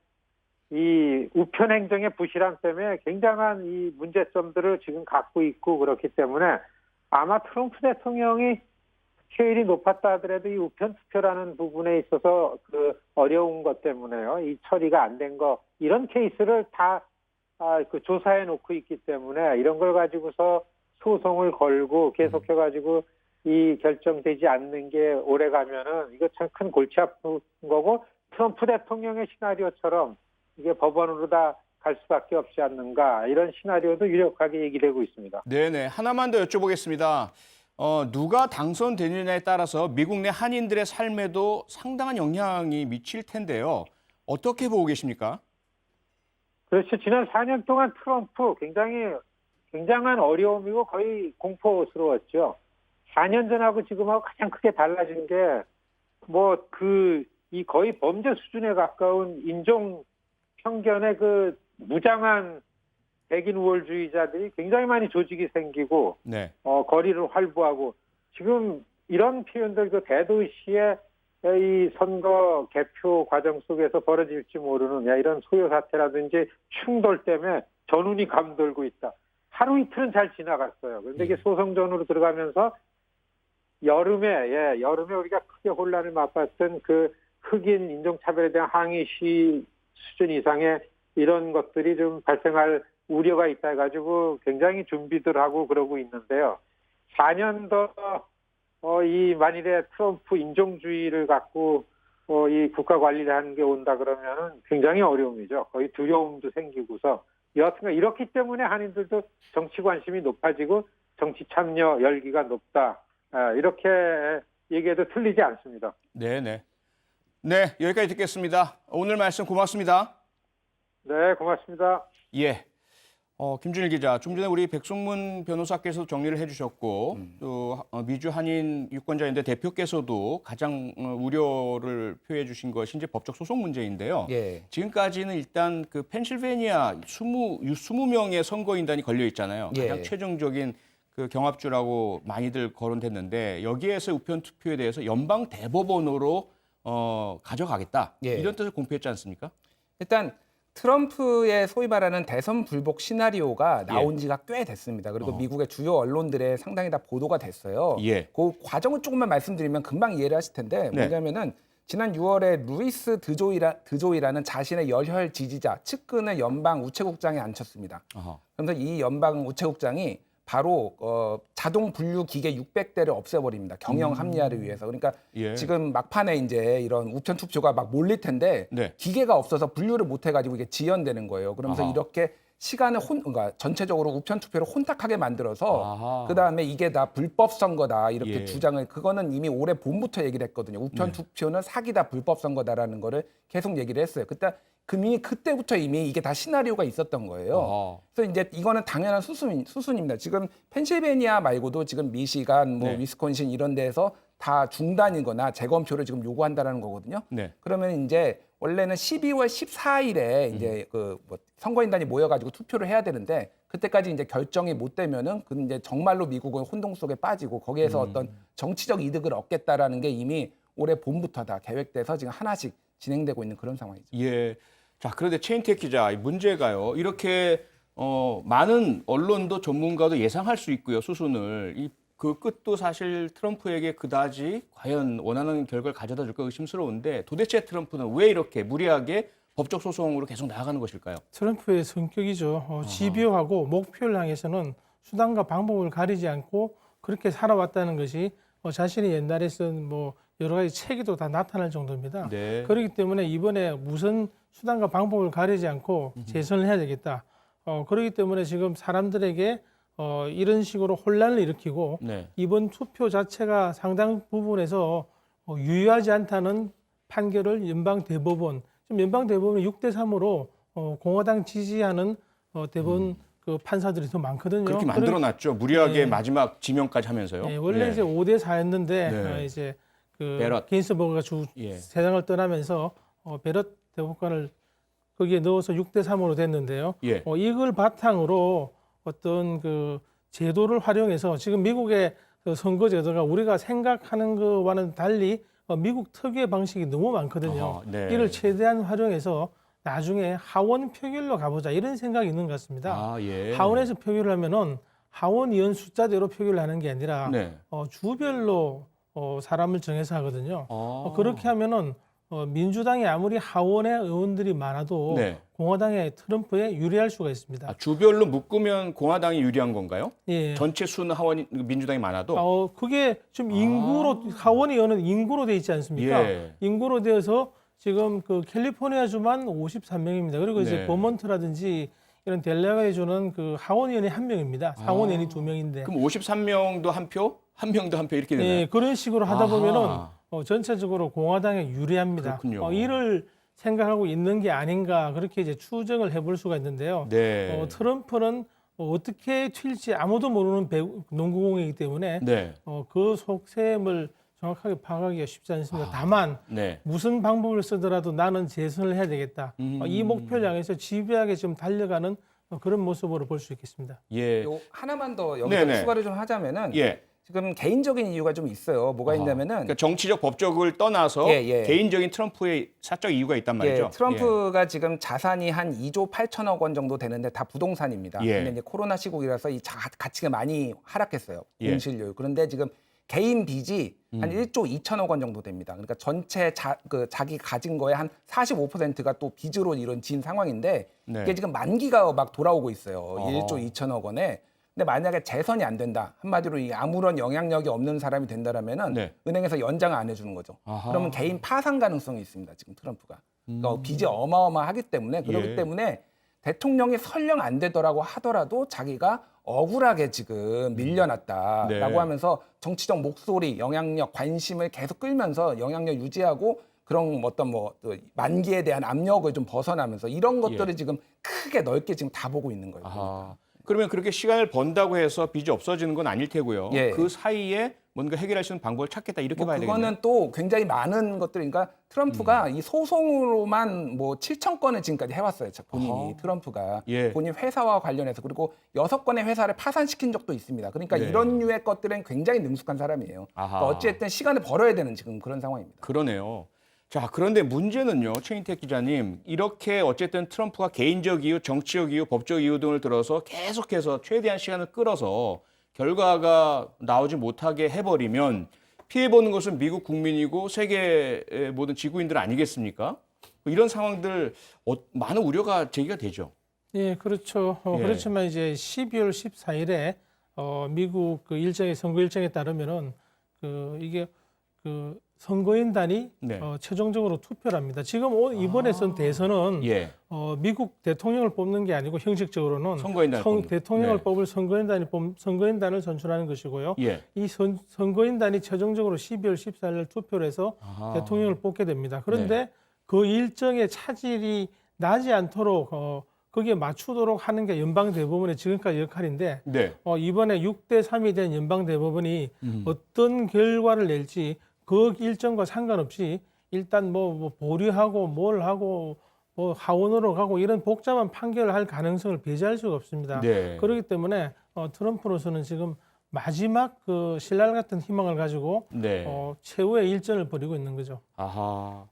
이 우편 행정의 부실함 때문에 굉장한 이 문제점들을 지금 갖고 있고 그렇기 때문에 아마 트럼프 대통령이 투표율이 높았다 하더라도 이 우편 투표라는 부분에 있어서 그 어려운 것 때문에요. 이 처리가 안 된 거 이런 케이스를 다 그 조사해 놓고 있기 때문에 이런 걸 가지고서 소송을 걸고 계속해 가지고 이 결정되지 않는 게 오래 가면은 이거 참 큰 골치 아픈 거고 트럼프 대통령의 시나리오처럼 이게 법원으로 다 갈 수밖에 없지 않는가 이런 시나리오도 유력하게 얘기되고 있습니다. 네네. 하나만 더 여쭤보겠습니다. 누가 당선되느냐에 따라서 미국 내 한인들의 삶에도 상당한 영향이 미칠 텐데요. 어떻게 보고 계십니까? 그렇죠. 지난 4년 동안 트럼프 굉장한 어려움이고 거의 공포스러웠죠. 4년 전하고 지금하고 가장 크게 달라진 게 이 거의 범죄 수준에 가까운 인종 편견의 그 무장한 백인 우월주의자들이 굉장히 많이 조직이 생기고 네. 거리를 활보하고 지금 이런 표현들 그 대도시의 이 선거 개표 과정 속에서 벌어질지 모르는 이런 소요 사태라든지 충돌 때문에 전운이 감돌고 있다. 하루 이틀은 잘 지나갔어요. 그런데 이게 소송전으로 들어가면서 여름에 우리가 크게 혼란을 맛봤던 그 흑인 인종차별에 대한 항의 시 수준 이상의 이런 것들이 좀 발생할 우려가 있다 해가지고 굉장히 준비들 하고 그러고 있는데요. 4년 더 이 만일에 트럼프 인종주의를 갖고 이 국가 관리를 하는 게 온다 그러면은 굉장히 어려움이죠. 거의 두려움도 생기고서 여하튼 이렇기 때문에 한인들도 정치 관심이 높아지고 정치 참여 열기가 높다. 이렇게 얘기해도 틀리지 않습니다. 네네. 네, 여기까지 듣겠습니다. 오늘 말씀 고맙습니다. 네, 고맙습니다. 예. 김준일 기자, 좀 전에 우리 백송문 변호사께서 정리를 해주셨고 또 미주 한인 유권자인데 대표께서도 가장 우려를 표해 주신 것이 이제 법적 소송 문제인데요. 예. 지금까지는 일단 그 펜실베니아 20명의 선거인단이 걸려 있잖아요. 가장 예. 최종적인 그 경합주라고 많이들 거론됐는데 여기에서 우편 투표에 대해서 연방 대법원으로 가져가겠다. 예. 이런 뜻을 공표했지 않습니까? 일단 트럼프의 소위 말하는 대선 불복 시나리오가 나온 지가 꽤 됐습니다. 그리고 미국의 주요 언론들에 상당히 다 보도가 됐어요. 예. 그 과정을 조금만 말씀드리면 금방 이해를 하실 텐데 뭐냐면은 지난 6월에 루이스 드조이라는 자신의 열혈 지지자 측근을 연방 우체국장에 앉혔습니다. 그래서 이 연방 우체국장이 바로 자동 분류 기계 600대를 없애버립니다. 경영 합리화를 위해서. 그러니까 지금 막판에 이제 이런 우편 투표가 막 몰릴 텐데 기계가 없어서 분류를 못 해가지고 이게 지연되는 거예요. 그러면서 이렇게 시간을 그러니까 전체적으로 우편 투표를 혼탁하게 만들어서 그 다음에 이게 다 불법 선거다 이렇게 주장을 그거는 이미 올해 봄부터 얘기를 했거든요. 우편 투표는 사기다 불법 선거다라는 거를 계속 얘기를 했어요. 그때부터 이미 이게 다 시나리오가 있었던 거예요. 그래서 이제 이거는 당연한 수순입니다. 지금 펜실베니아 말고도 지금 미시간, 위스콘신 이런 데에서 다 중단이거나 재검표를 지금 요구한다라는 거거든요. 그러면 이제 원래는 12월 14일에 이제 선거인단이 모여가지고 투표를 해야 되는데 그때까지 이제 결정이 못 되면은 그 이제 정말로 미국은 혼동 속에 빠지고 거기에서 어떤 정치적 이득을 얻겠다라는 게 이미 올해 봄부터 다 계획돼서 지금 하나씩 진행되고 있는 그런 상황이죠. 예. 자, 그런데 최인택 기자, 문제가요. 이렇게 많은 언론도 전문가도 예상할 수 있고요, 수순을. 그 끝도 사실 트럼프에게 그다지 과연 원하는 결과를 가져다 줄까 의심스러운데 도대체 트럼프는 왜 이렇게 무리하게 법적 소송으로 계속 나아가는 것일까요? 트럼프의 성격이죠. 집요하고 목표를 향해서는 수단과 방법을 가리지 않고 그렇게 살아왔다는 것이 자신이 옛날에 쓴 여러 가지 책에도 다 나타날 정도입니다. 그렇기 때문에 이번에 무슨 수단과 방법을 가리지 않고 재선을 해야 되겠다. 그렇기 때문에 지금 사람들에게 이런 식으로 혼란을 일으키고 네. 이번 투표 자체가 상당 부분에서 유효하지 않다는 판결을 연방대법원, 지금 연방대법원이 6대3으로 공화당 지지하는 대법원 그 판사들이 더 많거든요. 그렇게 만들어놨죠. 무리하게 네. 마지막 지명까지 하면서요. 네, 원래 예. 이제 5대4였는데 네. 이제 그 베럿. 기인스버그가 예. 세상을 떠나면서 베럿 대법관을 거기에 넣어서 6대3으로 됐는데요. 예. 이걸 바탕으로 어떤 그 제도를 활용해서 지금 미국의 그 선거 제도가 우리가 생각하는 것과는 달리 미국 특유의 방식이 너무 많거든요. 아하, 네. 이를 최대한 활용해서 나중에 하원 표결로 가보자 이런 생각이 있는 것 같습니다. 아, 예. 하원에서 표결을 하면은 하원 의원 숫자대로 표결을 하는 게 아니라 네. 주별로 사람을 정해서 하거든요. 아. 그렇게 하면은 민주당이 아무리 하원의 의원들이 많아도 네. 공화당의 트럼프에 유리할 수가 있습니다. 주별로 묶으면 공화당이 유리한 건가요? 예. 전체 수는 하원 민주당이 많아도 그게 좀 인구로 하원 의원은 인구로 돼 있지 않습니까? 예. 인구로 되어서 지금 그 캘리포니아주만 53명입니다. 그리고 이제 네. 버몬트라든지 이런 델라웨이주는 그 하원 의원이 1명입니다. 상원 의원이 2명인데. 그럼 53명도 한 표, 한 명도 한 표 이렇게 되나요? 네, 그런 식으로 하다 아하. 보면은 전체적으로 공화당에 유리합니다. 그렇군요. 이를 생각하고 있는 게 아닌가 그렇게 이제 추정을 해볼 수가 있는데요. 네. 트럼프는 어떻게 튈지 아무도 모르는 농구공이기 때문에 네. 그 속셈을 정확하게 파악하기가 쉽지 않습니다. 다만 네. 무슨 방법을 쓰더라도 나는 재선을 해야 되겠다. 이 목표를 향해서 집요하게 지금 달려가는 그런 모습으로 볼 수 있겠습니다. 예. 요 하나만 더 여기서 네네. 추가를 좀 하자면은 예. 지금 개인적인 이유가 좀 있어요. 뭐가 있냐면은 그러니까 정치적 법적을 떠나서 예. 개인적인 트럼프의 사적 이유가 있단 말이죠. 트럼프가 지금 자산이 한 2조 8천억 원 정도 되는데 다 부동산입니다. 예. 근데 이제 코로나 시국이라서 이 가치가 많이 하락했어요. 예. 공실률. 그런데 지금 개인 빚이 한 1조 2천억 원 정도 됩니다. 그러니까 전체 자기 가진 거의 한 45%가 또 빚으로 이루어진 상황인데 네. 이게 지금 만기가 막 돌아오고 있어요. 어. 1조 2천억 원에. 근데 만약에 재선이 안 된다. 한마디로 이 아무런 영향력이 없는 사람이 된다라면은 네. 은행에서 연장을 안 해주는 거죠. 아하. 그러면 개인 파산 가능성이 있습니다. 지금 트럼프가. 그러니까 빚이 어마어마하기 때문에 그렇기 예. 때문에 대통령이 설령 안 되더라고 하더라도 자기가 억울하게 지금 밀려났다라고 네. 하면서 정치적 목소리, 영향력, 관심을 계속 끌면서 영향력 유지하고 그런 어떤 또 만기에 대한 압력을 좀 벗어나면서 이런 것들을 지금 크게 넓게 지금 다 보고 있는 거예요. 아하. 그러면 그렇게 시간을 번다고 해서 빚이 없어지는 건 아닐 테고요. 예. 그 사이에 뭔가 해결할 수 있는 방법을 찾겠다 이렇게 봐야 되겠네요. 그거는 또 굉장히 많은 것들이 그러니까 트럼프가 이 소송으로만 뭐 7천 건을 지금까지 해왔어요. 본인이 아하. 트럼프가 예. 본인 회사와 관련해서 그리고 6건의 회사를 파산시킨 적도 있습니다. 그러니까 네. 이런 류의 것들은 굉장히 능숙한 사람이에요. 아하. 그러니까 어찌됐든 시간을 벌어야 되는 지금 그런 상황입니다. 그러네요. 자, 그런데 문제는요, 최인택 기자님, 이렇게 어쨌든 트럼프가 개인적 이유, 정치적 이유, 법적 이유 등을 들어서 계속해서 최대한 시간을 끌어서 결과가 나오지 못하게 해버리면 피해보는 것은 미국 국민이고 세계의 모든 지구인들 아니겠습니까? 이런 상황들 많은 우려가 제기가 되죠. 예, 그렇죠. 예. 그렇지만 이제 12월 14일에 미국 그 일정의 선거 일정에 따르면은 이게 선거인단이 네. 최종적으로 투표를 합니다. 지금 이번에 선 대선은 예. 미국 대통령을 뽑는 게 아니고 형식적으로는 선거인단을 뽑는. 대통령을 네. 뽑을 선거인단을 선출하는 것이고요. 예. 이 선거인단이 최종적으로 12월 14일 투표를 해서 아하. 대통령을 뽑게 됩니다. 그런데 네. 그 일정의 차질이 나지 않도록 거기에 맞추도록 하는 게 연방대법원의 지금까지 역할인데 네. 이번에 6대3이 된 연방대법원이 어떤 결과를 낼지 그 일정과 상관없이 일단 뭐 보류하고 뭘 하고 뭐 하원으로 가고 이런 복잡한 판결을 할 가능성을 배제할 수가 없습니다. 네. 그렇기 때문에 트럼프로서는 지금 마지막 그 신랄 같은 희망을 가지고 네. 최후의 일전을 벌이고 있는 거죠. 아하.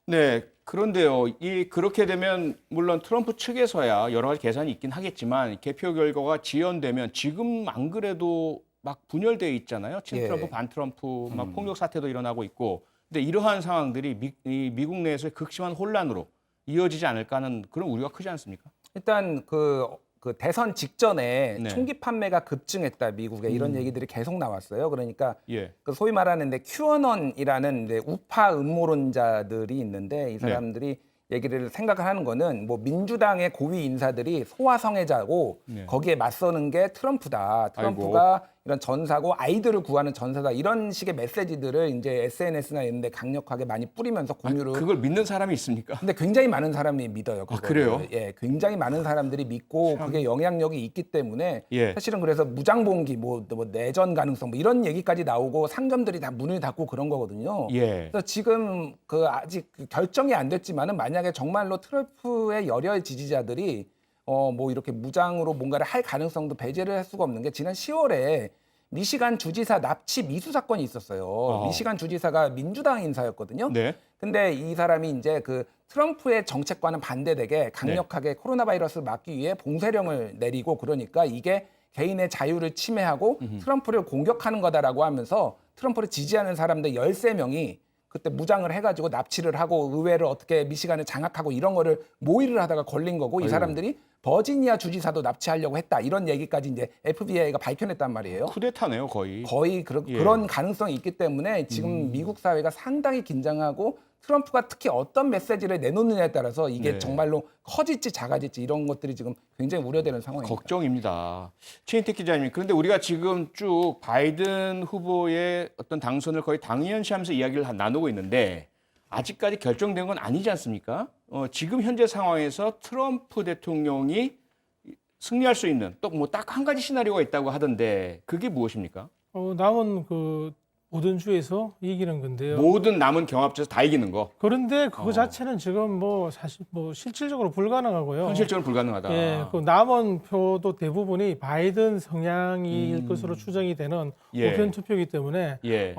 네. 그런데요, 그렇게 되면 물론 트럼프 측에서야 여러 가지 계산이 있긴 하겠지만 개표 결과가 지연되면 지금 안 그래도 막 분열되어 있잖아요. 친 예. 트럼프, 반 트럼프, 막 폭력 사태도 일어나고 있고. 근데 이러한 상황들이 미국 내에서의 극심한 혼란으로 이어지지 않을까 하는 그런 우려가 크지 않습니까? 일단 그 대선 직전에 네. 총기 판매가 급증했다 미국에 이런 얘기들이 계속 나왔어요. 그러니까 예. 그 소위 말하는 QAnon이라는 우파 음모론자들이 있는데 이 사람들이 얘기를 생각을 하는 거는 뭐 민주당의 고위 인사들이 소아성애자고 네. 거기에 맞서는 게 트럼프다. 트럼프가 이런 전사고 아이들을 구하는 전사다. 이런 식의 메시지들을 이제 SNS나 이런 데 강력하게 많이 뿌리면서 공유를. 그걸 믿는 사람이 있습니까? 근데 굉장히 많은 사람이 믿어요. 아, 그래요? 예, 굉장히 많은 사람들이 믿고 그게 영향력이 있기 때문에 예. 사실은 그래서 무장봉기, 뭐 내전 가능성 뭐 이런 얘기까지 나오고 상점들이 다 문을 닫고 그런 거거든요. 예. 그래서 지금 그 아직 결정이 안 됐지만은 만약에 정말로 트럼프의 열혈 지지자들이 뭐 이렇게 무장으로 뭔가를 할 가능성도 배제를 할 수가 없는 게 지난 10월에 미시간 주지사 납치 미수 사건이 있었어요. 미시간 주지사가 민주당 인사였거든요. 네. 근데 이 사람이 이제 그 트럼프의 정책과는 반대되게 강력하게 코로나 바이러스를 막기 위해 봉쇄령을 내리고 그러니까 이게 개인의 자유를 침해하고 트럼프를 공격하는 거다라고 하면서 트럼프를 지지하는 사람들 13명이 그때 무장을 해가지고 납치를 하고 의회를 어떻게 미시간을 장악하고 이런 거를 모의를 하다가 걸린 거고 이 사람들이 버지니아 주지사도 납치하려고 했다 이런 얘기까지 이제 FBI가 밝혀냈단 말이에요. 쿠데타네요, 거의. 그런 가능성이 있기 때문에 지금 미국 사회가 상당히 긴장하고 트럼프가 특히 어떤 메시지를 내놓느냐에 따라서 이게 네. 정말로 커질지 작아질지 이런 것들이 지금 굉장히 우려되는 상황입니다. 걱정입니다. 최인택 기자님, 그런데 우리가 지금 쭉 바이든 후보의 어떤 당선을 거의 당연시하면서 이야기를 나누고 있는데 아직까지 결정된 건 아니지 않습니까? 지금 현재 상황에서 트럼프 대통령이 승리할 수 있는 또 뭐 딱 한 가지 시나리오가 있다고 하던데 그게 무엇입니까? 남은 그 모든 주에서 이기는 건데요. 모든 남은 경합지에서 다 이기는 거. 그런데 그거 자체는 지금 뭐 사실 뭐 실질적으로 불가능하고요. 현실적으로 불가능하다. 예, 그 남은 표도 대부분이 바이든 성향일 것으로 추정이 되는 예. 우편 투표이기 때문에 예.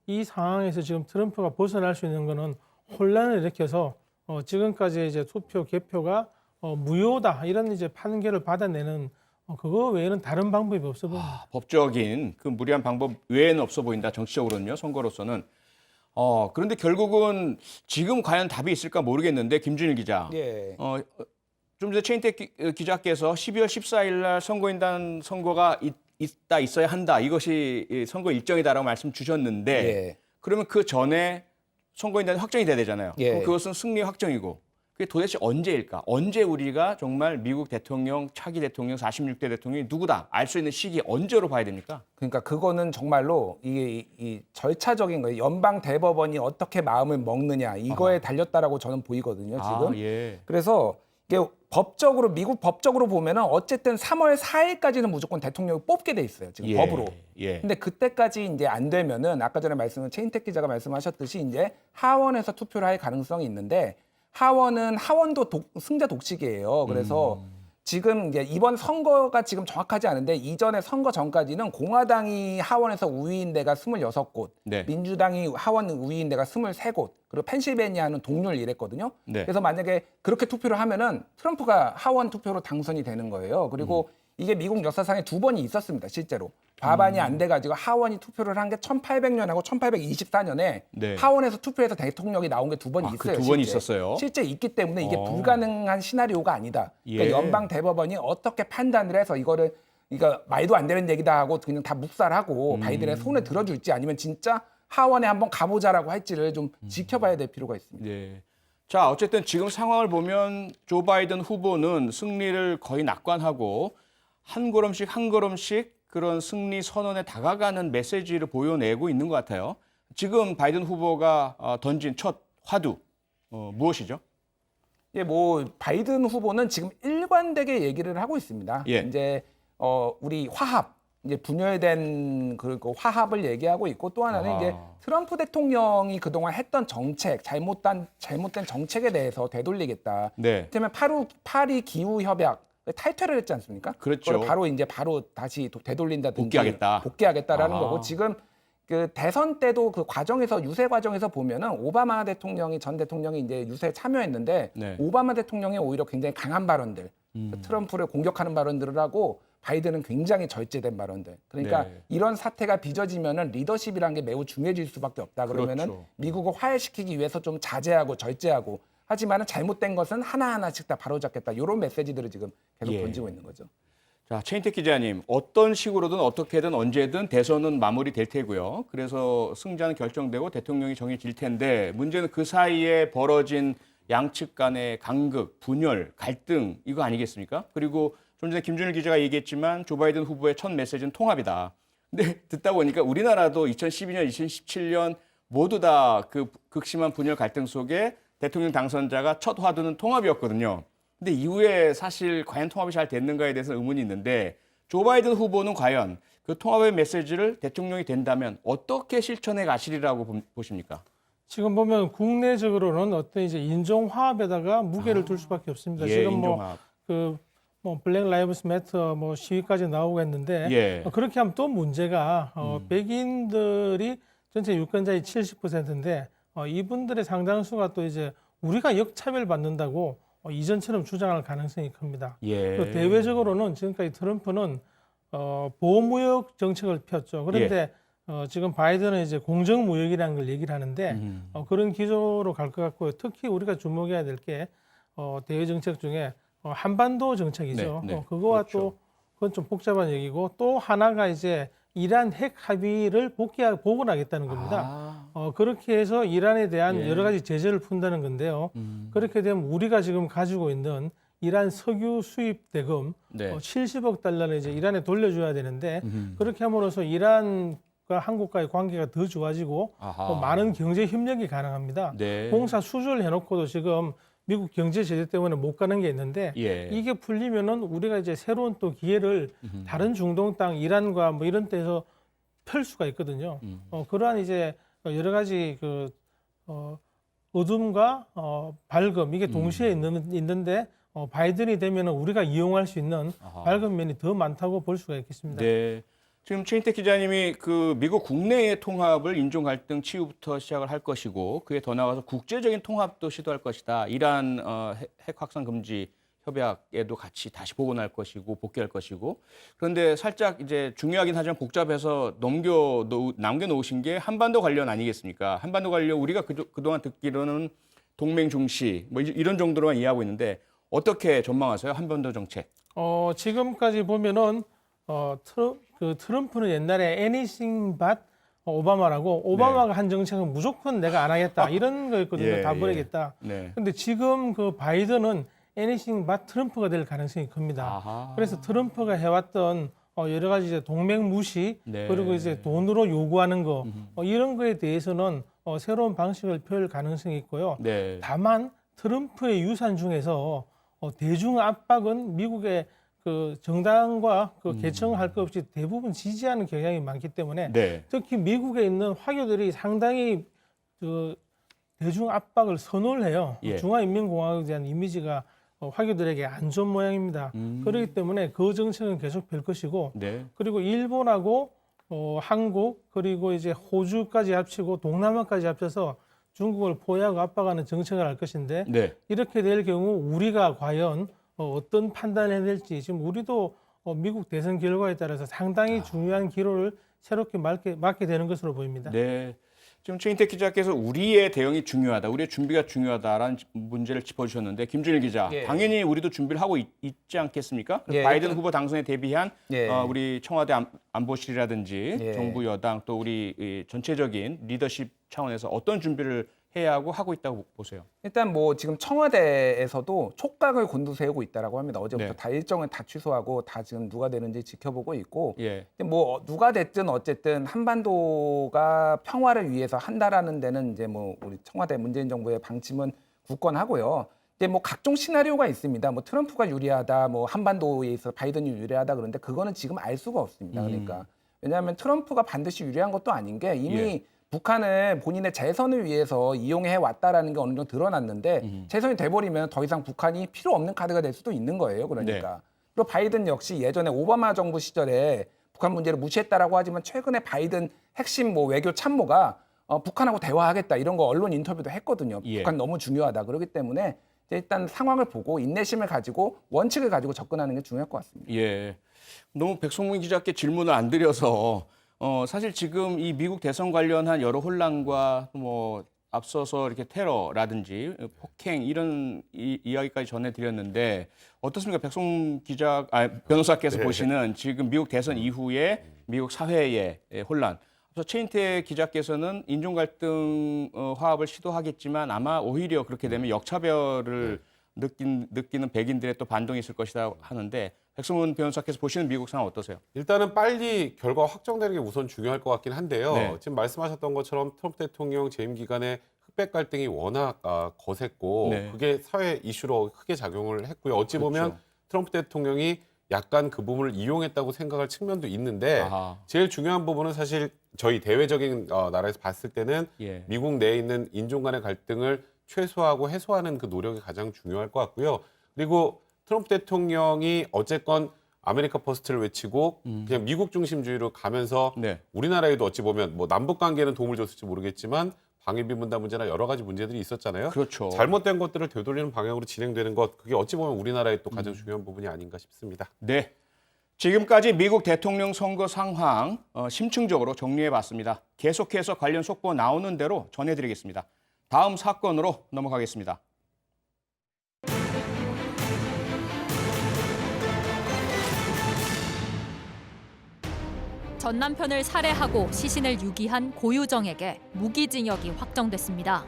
이 상황에서 지금 트럼프가 벗어날 수 있는 거는 혼란을 일으켜서 지금까지 이제 투표 개표가 무효다 이런 이제 판결을 받아내는 그거 외에는 다른 방법이 없어 보입니다. 법적인 그 무리한 방법 외에는 없어 보인다. 정치적으로는요. 선거로서는. 그런데 결국은 지금 과연 답이 있을까 모르겠는데 김준일 기자. 예. 좀 전에 최인택 기자께서 12월 14일 날 선거인단 선거가 있어야 한다. 이것이 선거 일정이다라고 말씀 주셨는데 예. 그러면 그 전에 선거인단이 확정이 돼야 되잖아요. 예. 그럼 그것은 승리 확정이고 그게 도대체 언제일까? 언제 우리가 정말 미국 대통령, 차기 대통령, 46대 대통령이 누구다 알 수 있는 시기 언제로 봐야 됩니까? 그러니까 그거는 정말로 이게 이 절차적인 거예요. 연방 대법원이 어떻게 마음을 먹느냐 이거에 달렸다라고 저는 보이거든요. 지금. 예. 그래서 이게 법적으로 미국 법적으로 보면은 어쨌든 3월 4일까지는 무조건 대통령을 뽑게 돼 있어요. 지금 법으로. 예. 근데 그때까지 이제 안 되면은 아까 전에 최인택 기자가 말씀하셨듯이 이제 하원에서 투표를 할 가능성이 있는데 하원도 승자 독식이에요. 그래서 지금 이제 이번 선거가 지금 정확하지 않은데 이전에 선거 전까지는 공화당이 하원에서 우위인 데가 26곳, 네. 민주당이 하원 우위인 데가 23곳, 그리고 펜실베니아는 동률 이랬거든요. 네. 그래서 만약에 그렇게 투표를 하면은 트럼프가 하원 투표로 당선이 되는 거예요. 그리고 이게 미국 역사상에 2번이 있었습니다. 실제로. 과반이 안 돼가지고 하원이 투표를 한 게 1800년하고 1824년에 네. 하원에서 투표해서 대통령이 나온 게 2번 있어요. 그 2번이 실제. 있었어요. 실제 있기 때문에 이게 불가능한 시나리오가 아니다. 그러니까 예. 연방 대법원이 어떻게 판단을 해서 이거 말도 안 되는 얘기다 하고 그냥 다 묵살하고 바이든의 손에 들어줄지 아니면 진짜 하원에 한번 가보자라고 할지를 좀 지켜봐야 될 필요가 있습니다. 네. 자, 어쨌든 지금 상황을 보면 조 바이든 후보는 승리를 거의 낙관하고 한 걸음씩 그런 승리 선언에 다가가는 메시지를 보여내고 있는 것 같아요. 지금 바이든 후보가 던진 첫 화두 무엇이죠? 예, 뭐 바이든 후보는 지금 일관되게 얘기를 하고 있습니다. 예. 이제 우리 화합, 이제 분열된 그 화합을 얘기하고 있고 또 하나는 이제 트럼프 대통령이 그동안 했던 정책, 잘못된 정책에 대해서 되돌리겠다. 네. 그러면 파리 기후 협약 탈퇴를 했지 않습니까? 그렇죠. 그걸 바로 다시 되돌린다든지 아. 복귀하겠다라는 거고 지금 그 대선 때도 그 과정에서 유세 과정에서 보면은 오바마 전 대통령이 이제 유세에 참여했는데 네. 오바마 대통령이 오히려 굉장히 강한 발언들, 트럼프를 공격하는 발언들을 하고 바이든은 굉장히 절제된 발언들. 그러니까 네. 이런 사태가 빚어지면은 리더십이라는 게 매우 중요해질 수밖에 없다. 그러면은 그렇죠. 미국을 화해시키기 위해서 좀 자제하고 절제하고 하지만은 잘못된 것은 하나하나씩 다 바로잡겠다. 이런 메시지들을 지금 계속 예. 던지고 있는 거죠. 자, 최인택 기자님, 어떤 식으로든 어떻게든 언제든 대선은 마무리될 테고요. 그래서 승자는 결정되고 대통령이 정해질 텐데 문제는 그 사이에 벌어진 양측 간의 간극, 분열, 갈등 이거 아니겠습니까? 그리고 좀 전에 김준일 기자가 얘기했지만 조 바이든 후보의 첫 메시지는 통합이다. 근데 듣다 보니까 우리나라도 2012년, 2017년 모두 다 그 극심한 분열 갈등 속에 대통령 당선자가 첫 화두는 통합이었거든요. 근데 이후에 사실 과연 통합이 잘 됐는가에 대해서 의문이 있는데 조 바이든 후보는 과연 그 통합의 메시지를 대통령이 된다면 어떻게 실천해 가시리라고 보십니까? 지금 보면 국내적으로는 어떤 이제 인종 화합에다가 무게를 둘 수밖에 없습니다. 예, 지금 인종 화합. 뭐 블랙 라이브스 매터 뭐 시위까지 나오고 했는데 예. 그렇게 하면 또 문제가 백인들이 전체 유권자의 70%인데 이분들의 상당수가 또 이제 우리가 역차별 받는다고 이전처럼 주장할 가능성이 큽니다. 예. 또 대외적으로는 지금까지 트럼프는 보호무역 정책을 폈죠. 그런데 지금 바이든은 이제 공정무역이라는 걸 얘기를 하는데 그런 기조로 갈 것 같고요. 특히 우리가 주목해야 될 게 대외 정책 중에 한반도 정책이죠. 네, 네. 그거와 그렇죠. 또 그건 좀 복잡한 얘기고 또 하나가 이제 이란 핵 합의를 복원하겠다는 겁니다. 그렇게 해서 이란에 대한 예. 여러 가지 제재를 푼다는 건데요. 그렇게 되면 우리가 지금 가지고 있는 이란 석유 수입 대금 네. 70억 달러를 이제 이란에 돌려줘야 되는데 그렇게 함으로써 이란과 한국과의 관계가 더 좋아지고 또 많은 경제 협력이 가능합니다. 네. 공사 수주를 해놓고도 지금 미국 경제 제재 때문에 못 가는 게 있는데 예. 이게 풀리면은 우리가 이제 새로운 또 기회를 다른 중동 땅 이란과 뭐 이런 데서 펼 수가 있거든요. 그러한 이제 여러 가지 어둠과 밝음 이게 동시에 있는데 바이든이 되면은 우리가 이용할 수 있는 밝은 면이 더 많다고 볼 수가 있겠습니다. 네. 지금 최인택 기자님이 그 미국 국내의 통합을 인종 갈등 치유부터 시작을 할 것이고 그에 더 나아가서 국제적인 통합도 시도할 것이다. 이란 핵 확산 금지 협약에도 같이 다시 복원할 것이고 복귀할 것이고 그런데 살짝 이제 중요하긴 하지만 복잡해서 남겨놓으신 게 한반도 관련 아니겠습니까? 한반도 관련 우리가 그동안 듣기로는 동맹 중시 뭐 이런 정도로만 이해하고 있는데 어떻게 전망하세요? 한반도 정책? 지금까지 보면은 트럼프는 옛날에 anything but 오바마라고 오바마가 한 정책은 무조건 내가 안 하겠다 이런 거였거든요. 예, 다 버리겠다. 네. 근데 지금 그 바이든은 anything but 트럼프가 될 가능성이 큽니다. 그래서 트럼프가 해왔던 여러 가지 이제 동맹 무시 네. 그리고 이제 돈으로 요구하는 거 이런 거에 대해서는 새로운 방식을 펼 가능성이 있고요. 네. 다만 트럼프의 유산 중에서 대중 압박은 미국의 그 정당과 그 계층할 것 없이 대부분 지지하는 경향이 많기 때문에 네. 특히 미국에 있는 화교들이 상당히 그 대중 압박을 선호를 해요. 예. 중화인민공화국에 대한 이미지가 화교들에게 안 좋은 모양입니다. 그렇기 때문에 그 정책은 계속 펼 것이고 네. 그리고 일본하고 한국 그리고 이제 호주까지 합치고 동남아까지 합쳐서 중국을 포위하고 압박하는 정책을 할 것인데 네. 이렇게 될 경우 우리가 과연 어떤 판단을 해야 될지 지금 우리도 미국 대선 결과에 따라서 상당히 중요한 기로를 새롭게 맞게 되는 것으로 보입니다. 네. 지금 최인택 기자께서 우리의 대응이 중요하다, 우리의 준비가 중요하다라는 문제를 짚어주셨는데 김준일 기자, 예. 당연히 우리도 준비를 하고 있지 않겠습니까? 예, 바이든 일단- 후보 당선에 대비한 예. 우리 청와대 안보실이라든지 예. 정부 여당 또 우리 이 전체적인 리더십 차원에서 어떤 준비를 해야 하고 있다고 보세요? 일단 뭐 지금 청와대에서도 촉각을 곤두세우고 있다라고 합니다. 어제부터 네. 다 일정을 다 취소하고 다 지금 누가 되는지 지켜보고 있고 예. 근데 뭐 누가 됐든 어쨌든 한반도가 평화를 위해서 한다라는 데는 이제 뭐 우리 청와대 문재인 정부의 방침은 굳건하고요. 근데 뭐 각종 시나리오가 있습니다. 뭐 트럼프가 유리하다, 뭐 한반도에 있어 바이든이 유리하다 그런데 그거는 지금 알 수가 없습니다. 그러니까 왜냐하면 트럼프가 반드시 유리한 것도 아닌 게 이미 예. 북한을 본인의 재선을 위해서 이용해 왔다라는 게 어느 정도 드러났는데 재선이 돼버리면 더 이상 북한이 필요 없는 카드가 될 수도 있는 거예요. 그러니까. 네. 그리고 바이든 역시 예전에 오바마 정부 시절에 북한 문제를 무시했다라고 하지만 최근에 바이든 핵심 뭐 외교 참모가 북한하고 대화하겠다 이런 거 언론 인터뷰도 했거든요. 예. 북한 너무 중요하다. 그렇기 때문에 일단 상황을 보고 인내심을 가지고 원칙을 가지고 접근하는 게 중요할 것 같습니다. 예. 너무 백송문 기자께 질문을 안 드려서 사실 지금 이 미국 대선 관련한 여러 혼란과 뭐 앞서서 이렇게 테러라든지 폭행 이런 이야기까지 전해드렸는데 어떻습니까? 백송 기자, 변호사께서 네. 보시는 지금 미국 대선 이후에 미국 사회의 혼란. 그래서 최인태 기자께서는 인종 갈등 화합을 시도하겠지만 아마 오히려 그렇게 되면 역차별을 느끼는 백인들의 또 반동이 있을 것이다 하는데 백성문 변호사께서 보시는 미국 상황 어떠세요? 일단은 빨리 결과가 확정되는 게 우선 중요할 것 같긴 한데요. 네. 지금 말씀하셨던 것처럼 트럼프 대통령 재임 기간에 흑백 갈등이 워낙 거셌고 네. 그게 사회 이슈로 크게 작용을 했고요. 어찌 보면 그렇죠. 트럼프 대통령이 약간 그 부분을 이용했다고 생각할 측면도 있는데 아하. 제일 중요한 부분은 사실 저희 대외적인 나라에서 봤을 때는 예. 미국 내에 있는 인종 간의 갈등을 최소화하고 해소하는 그 노력이 가장 중요할 것 같고요. 그리고 트럼프 대통령이 어쨌건 아메리카 퍼스트를 외치고 그냥 미국 중심주의로 가면서 네. 우리나라에도 어찌 보면 뭐 남북 관계는 도움을 줬을지 모르겠지만 방위비 분담 문제나 여러 가지 문제들이 있었잖아요. 그렇죠. 잘못된 것들을 되돌리는 방향으로 진행되는 것 그게 어찌 보면 우리나라의 또 가장 중요한 부분이 아닌가 싶습니다. 네. 지금까지 미국 대통령 선거 상황 심층적으로 정리해봤습니다. 계속해서 관련 속보 나오는 대로 전해드리겠습니다. 다음 사건으로 넘어가겠습니다. 전 남편을 살해하고 시신을 유기한 고유정에게 무기징역이 확정됐습니다.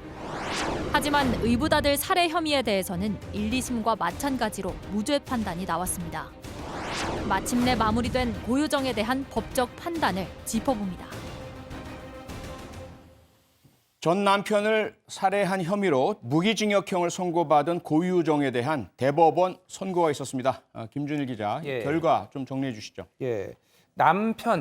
하지만 의붓아들 살해 혐의에 대해서는 1, 2심과 마찬가지로 무죄 판단이 나왔습니다. 마침내 마무리된 고유정에 대한 법적 판단을 짚어봅니다. 전 남편을 살해한 혐의로 무기징역형을 선고받은 고유정에 대한 대법원 선고가 있었습니다. 김준일 기자, 예. 결과 좀 정리해 주시죠. 예.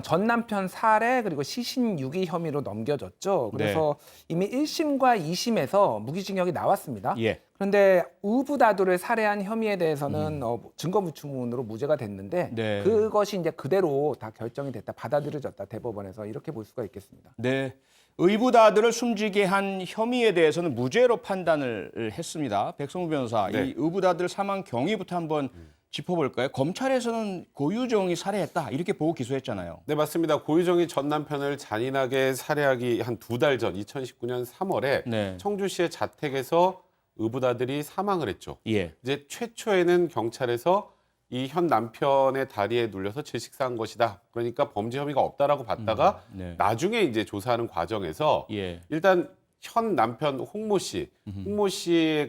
전 남편 살해 그리고 시신 유기 혐의로 넘겨졌죠. 그래서 이미 1심과 2심에서 무기징역이 나왔습니다. 예. 그런데 의붓아들을 살해한 혐의에 대해서는 증거불충분으로 무죄가 됐는데 네. 그것이 이제 그대로 다 결정이 됐다, 받아들여졌다 대법원에서 이렇게 볼 수가 있겠습니다. 네. 의붓아들을 숨지게 한 혐의에 대해서는 무죄로 판단을 했습니다. 백성무 변호사, 네. 이 의붓아들 사망 경위부터 한번 짚어볼까요? 검찰에서는 고유정이 살해했다 이렇게 보고 기소했잖아요. 네, 맞습니다. 고유정이 전 남편을 잔인하게 살해하기 한 2달 전 2019년 3월에 네. 청주시의 자택에서 의붓아들이 사망을 했죠. 예. 이제 최초에는 경찰에서 이 현 남편의 다리에 눌려서 질식사한 것이다. 그러니까 범죄 혐의가 없다라고 봤다가 네. 나중에 이제 조사하는 과정에서 예. 일단 현 남편 홍모 씨의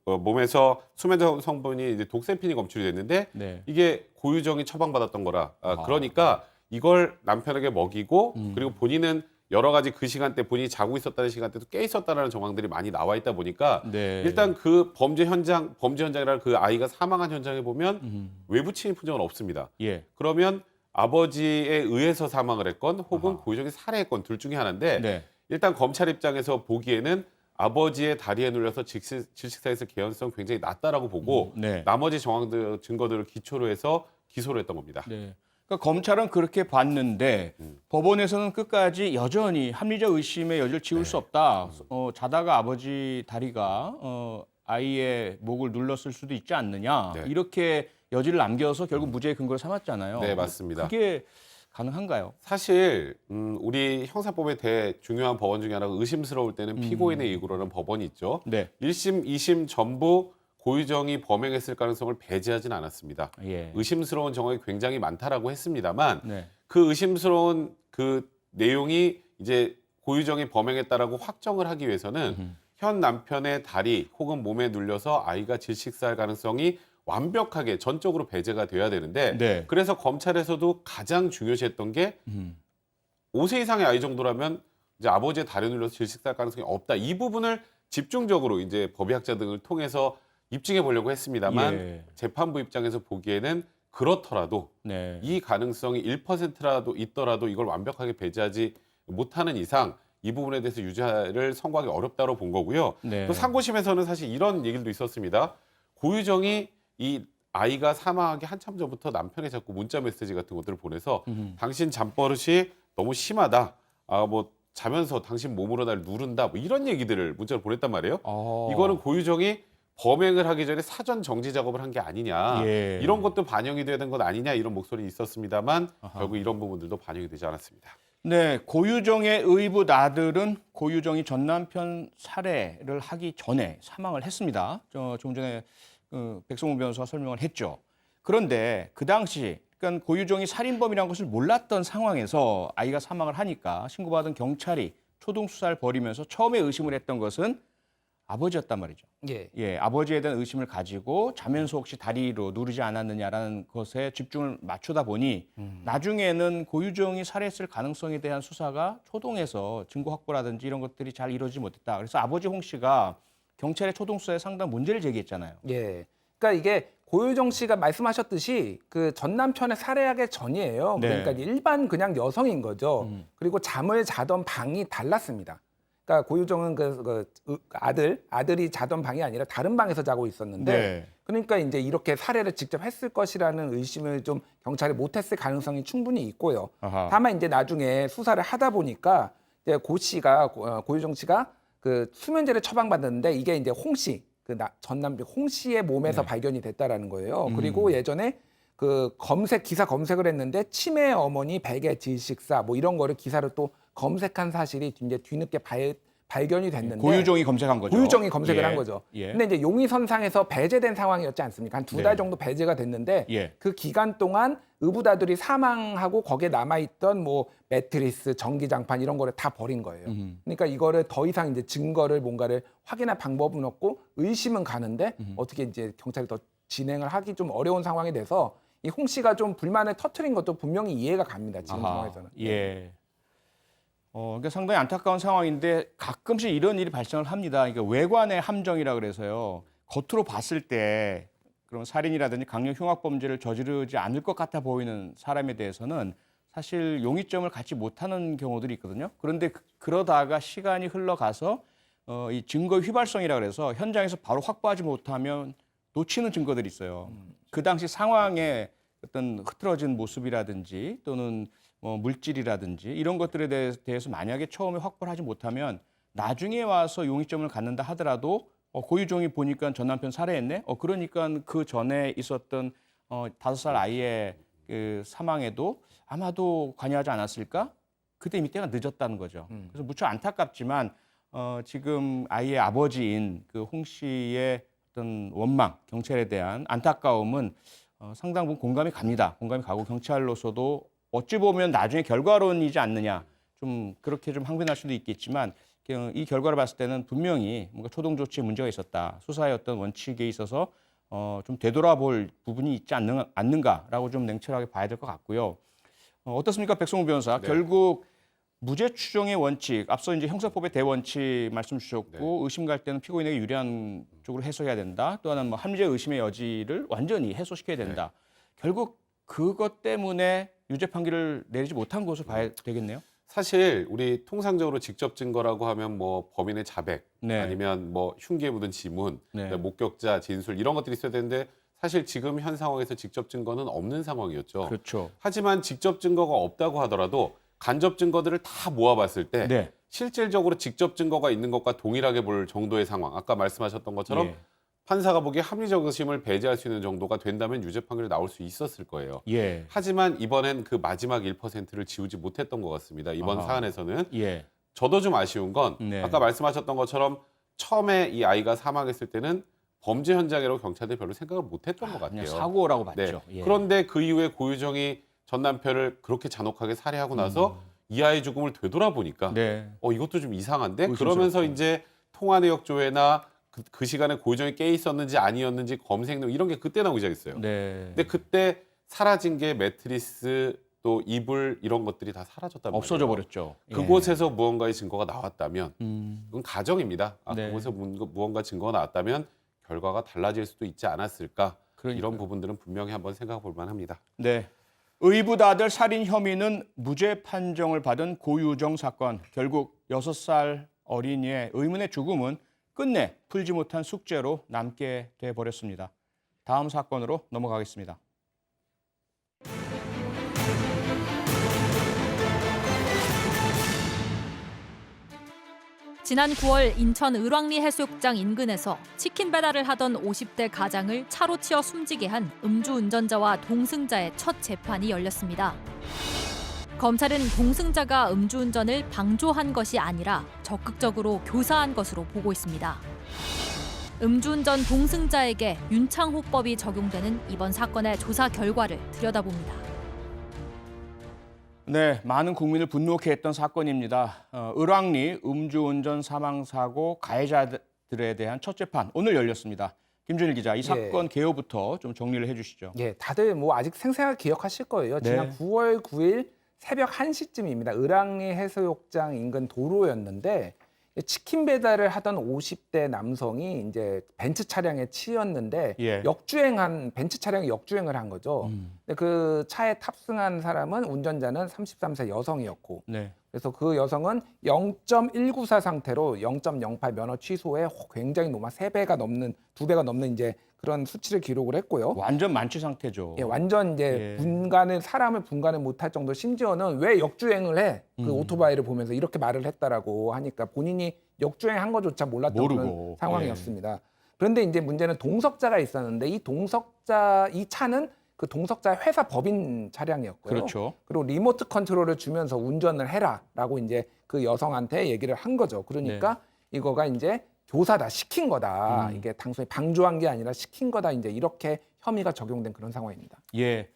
몸에서 수면 성분이 이제 독세핀이 검출이 됐는데 네. 이게 고유정이 처방받았던 거라. 그러니까 이걸 남편에게 먹이고 그리고 본인은 여러 가지 그 시간대 본인이 자고 있었다는 시간대도 깨 있었다는 정황들이 많이 나와 있다 보니까 네. 일단 그 범죄 현장이라는 그 아이가 사망한 현장에 보면 외부 침입 흔적은 없습니다. 예. 그러면 아버지에 의해서 사망을 했건 혹은 고유정이 살해했건 둘 중에 하나인데 네. 일단 검찰 입장에서 보기에는 아버지의 다리에 눌려서 질식사했을 개연성 굉장히 낮다라고 보고 네. 나머지 증거들을 기초로 해서 기소를 했던 겁니다. 네. 그러니까 검찰은 그렇게 봤는데 법원에서는 끝까지 여전히 합리적 의심의 여지를 지울 수 없다. 자다가 아버지 다리가 아이의 목을 눌렀을 수도 있지 않느냐. 네. 이렇게 여지를 남겨서 결국 무죄의 근거를 삼았잖아요. 네, 맞습니다. 그게 가능한가요? 사실 우리 형사법의 중요한 법원 중에 하나가 의심스러울 때는 피고인의 이구라는 법원이 있죠. 네. 1심, 2심 전부 고유정이 범행했을 가능성을 배제하진 않았습니다. 예. 의심스러운 정황이 굉장히 많다라고 했습니다만 네. 그 의심스러운 그 내용이 이제 고유정이 범행했다라고 확정을 하기 위해서는 현 남편의 다리 혹은 몸에 눌려서 아이가 질식사할 가능성이 완벽하게 전적으로 배제가 돼야 되는데 네. 그래서 검찰에서도 가장 중요시했던 게 5세 이상의 아이 정도라면 이제 아버지의 다리에 눌려서 질식사할 가능성이 없다. 이 부분을 집중적으로 이제 법의학자 등을 통해서 입증해 보려고 했습니다만 예. 재판부 입장에서 보기에는 그렇더라도 네. 이 가능성이 1%라도 있더라도 이걸 완벽하게 배제하지 못하는 이상 이 부분에 대해서 유죄를 선고하기 어렵다고 본 거고요. 네. 또 상고심에서는 사실 이런 얘기도 있었습니다. 고유정이 이 아이가 사망하기 한참 전부터 남편에 자꾸 문자 메시지 같은 것들을 보내서 당신 잠버릇이 너무 심하다. 뭐 자면서 당신 몸으로 날 누른다. 뭐 이런 얘기들을 문자로 보냈단 말이에요. 이거는 고유정이 범행을 하기 전에 사전 정지 작업을 한 게 아니냐. 예. 이런 것도 반영이 돼야 되는 것 아니냐. 이런 목소리 있었습니다만 결국 이런 부분들도 반영이 되지 않았습니다. 네, 고유정의 의붓 아들은 고유정이 전 남편 살해를 하기 전에 사망을 했습니다. 조금 전에 백성문 변호사가 설명을 했죠. 그런데 그 당시 그러니까 고유정이 살인범이라는 것을 몰랐던 상황에서 아이가 사망을 하니까 신고받은 경찰이 초동 수사를 벌이면서 처음에 의심을 했던 것은 아버지였단 말이죠. 예. 아버지에 대한 의심을 가지고 자면서 혹시 다리로 누르지 않았느냐라는 것에 집중을 맞추다 보니 나중에는 고유정이 살해했을 가능성에 대한 수사가 초동에서 증거 확보라든지 이런 것들이 잘 이루어지지 못했다. 그래서 아버지 홍 씨가 경찰의 초동 수사에 상당 문제를 제기했잖아요. 예. 그러니까 이게 고유정 씨가 말씀하셨듯이 그 전 남편의 살해하기 전이에요. 네. 그러니까 일반 그냥 여성인 거죠. 그리고 잠을 자던 방이 달랐습니다. 그러니까 고유정은 아들이 자던 방이 아니라 다른 방에서 자고 있었는데 네. 그러니까 이제 이렇게 살해를 직접 했을 것이라는 의심을 좀 경찰이 못했을 가능성이 충분히 있고요. 아하. 다만 이제 나중에 수사를 하다 보니까 이제 고유정 씨가 그 수면제를 처방받았는데 이게 이제 홍 씨, 전 남편 홍 씨의 몸에서 네. 발견이 됐다라는 거예요. 그리고 예전에 그 기사 검색을 했는데 치매 어머니 베개 질식사 뭐 이런 거를 기사로 또 검색한 사실이 이제 뒤늦게 발견이 됐는데 고유정이 검색한 거죠. 고유정이 검색을 예. 한 거죠. 예. 근데 이제 용의선상에서 배제된 상황이었지 않습니까? 한 2달 네. 정도 배제가 됐는데 예. 그 기간 동안 의붓아들이 사망하고 거기에 남아있던 뭐 매트리스, 전기장판 이런 거를 다 버린 거예요. 그러니까 이거를 더 이상 이제 증거를 뭔가를 확인할 방법은 없고 의심은 가는데 어떻게 이제 경찰이 더 진행을 하기 좀 어려운 상황이 돼서 이 홍 씨가 좀 불만을 터트린 것도 분명히 이해가 갑니다. 지금 상황에서는. 예. 그러니까 상당히 안타까운 상황인데 가끔씩 이런 일이 발생을 합니다. 그러니까 외관의 함정이라 그래서요. 겉으로 봤을 때 그런 살인이라든지 강력 흉악 범죄를 저지르지 않을 것 같아 보이는 사람에 대해서는 사실 용의점을 갖지 못하는 경우들이 있거든요. 그런데 그러다가 시간이 흘러가서 이 증거 휘발성이라 그래서 현장에서 바로 확보하지 못하면 놓치는 증거들이 있어요. 그 당시 상황에 어떤 흐트러진 모습이라든지 또는 물질이라든지 이런 것들에 대해서 만약에 처음에 확보를 하지 못하면 나중에 와서 용의점을 갖는다 하더라도 고유정이 보니까 전 남편 살해했네. 그러니까 그 전에 있었던 5살 아이의 그 사망에도 아마도 관여하지 않았을까? 그때 이미 때가 늦었다는 거죠. 그래서 무척 안타깝지만 지금 아이의 아버지인 그 홍 씨의 어떤 원망, 경찰에 대한 안타까움은 상당 부분 공감이 갑니다. 공감이 가고 경찰로서도 어찌 보면 나중에 결과론이지 않느냐. 좀 그렇게 좀 항변할 수도 있겠지만 이 결과를 봤을 때는 분명히 뭔가 초동 조치에 문제가 있었다. 수사의 어떤 원칙에 있어서 좀 되돌아볼 부분이 있지 않는가라고 좀 냉철하게 봐야 될 것 같고요. 어떻습니까, 백성우 변호사? 네. 결국 무죄 추정의 원칙, 앞서 이제 형사법의 대원칙 말씀 주셨고 네. 의심 갈 때는 피고인에게 유리한 쪽으로 해석해야 된다. 또 하나는 뭐 함재 의심의 여지를 완전히 해소시켜야 된다. 결국 그것 때문에 유죄 판결을 내리지 못한 것으로 봐야 되겠네요. 사실 우리 통상적으로 직접 증거라고 하면 뭐 범인의 자백 네. 아니면 뭐 흉기에 묻은 지문, 네. 목격자 진술 이런 것들이 있어야 되는데 사실 지금 현 상황에서 직접 증거는 없는 상황이었죠. 그렇죠. 하지만 직접 증거가 없다고 하더라도 간접 증거들을 다 모아봤을 때 네. 실질적으로 직접 증거가 있는 것과 동일하게 볼 정도의 상황, 아까 말씀하셨던 것처럼 예. 판사가 보기에 합리적 의심을 배제할 수 있는 정도가 된다면 유죄 판결이 나올 수 있었을 거예요. 예. 하지만 이번엔 그 마지막 1%를 지우지 못했던 것 같습니다. 이번 아하. 사안에서는. 예. 저도 좀 아쉬운 건 네. 아까 말씀하셨던 것처럼 처음에 이 아이가 사망했을 때는 범죄 현장이라고 경찰들이 별로 생각을 못했던 것 같아요. 그냥 사고라고 네. 봤죠. 예. 그런데 그 이후에 고유정이 전 남편을 그렇게 잔혹하게 살해하고 나서 이 아이의 죽음을 되돌아보니까 네. 이것도 좀 이상한데? 의심스럽고. 그러면서 이제 통화 내역 조회나 그 시간에 고유정이 깨 있었는지 아니었는지 검색 내용 이런 게 그때 나오기 시작했어요. 네. 근데 그때 사라진 게 매트리스 또 이불 이런 것들이 다 사라졌단 말이에요. 없어져 버렸죠. 예. 그곳에서 무언가의 증거가 나왔다면 그건 가정입니다. 네. 그곳에서 무언가 증거가 나왔다면 결과가 달라질 수도 있지 않았을까. 그러니까요. 이런 부분들은 분명히 한번 생각해 볼 만합니다. 네. 의붓아들 살인 혐의는 무죄 판정을 받은 고유정 사건. 결국 6살 어린이의 의문의 죽음은 끝내 풀지 못한 숙제로 남게 돼 버렸습니다. 다음 사건으로 넘어가겠습니다. 지난 9월 인천 을왕리 해수욕장 인근에서 치킨 배달을 하던 50대 가장을 차로 치어 숨지게 한 음주운전자와 동승자의 첫 재판이 열렸습니다. 검찰은 동승자가 음주운전을 방조한 것이 아니라 적극적으로 교사한 것으로 보고 있습니다. 음주운전 동승자에게 윤창호법이 적용되는 이번 사건의 조사 결과를 들여다봅니다. 네, 많은 국민을 분노케 했던 사건입니다. 을왕리 음주운전 사망사고 가해자들에 대한 첫 재판 오늘 열렸습니다. 김준일 기자, 이 사건 개요부터 좀 정리를 해주시죠. 예, 다들 뭐 아직 생생하게 기억하실 거예요. 지난 9월 9일 새벽 1시쯤입니다. 을왕리 해수욕장 인근 도로였는데 치킨 배달을 하던 50대 남성이 이제 벤츠 차량에 치였는데 벤츠 차량이 역주행을 한 거죠. 근데 그 차에 탑승한 사람은 운전자는 33세 여성이었고 그래서 그 여성은 0.194 상태로 0.08 면허 취소에 굉장히 높아 2배가 넘는 이제 그런 수치를 기록을 했고요. 완전 만취 상태죠. 예, 완전 이제 사람을 분간을 못할 정도, 심지어는 왜 역주행을 해? 그 오토바이를 보면서 이렇게 말을 했다라고 하니까 본인이 역주행한 것조차 몰랐던 그런 상황이었습니다. 그런데 이제 문제는 동석자가 있었는데 이 차는 그 동석자의 회사 법인 차량이었고요. 그렇죠. 그리고 리모트 컨트롤을 주면서 운전을 해라라고 이제 그 여성한테 얘기를 한 거죠. 그러니까 이거가 이제 교사다, 시킨 거다. 이게 단순히 방조한 게 아니라 시킨 거다. 이제 이렇게 혐의가 적용된 그런 상황입니다. 예.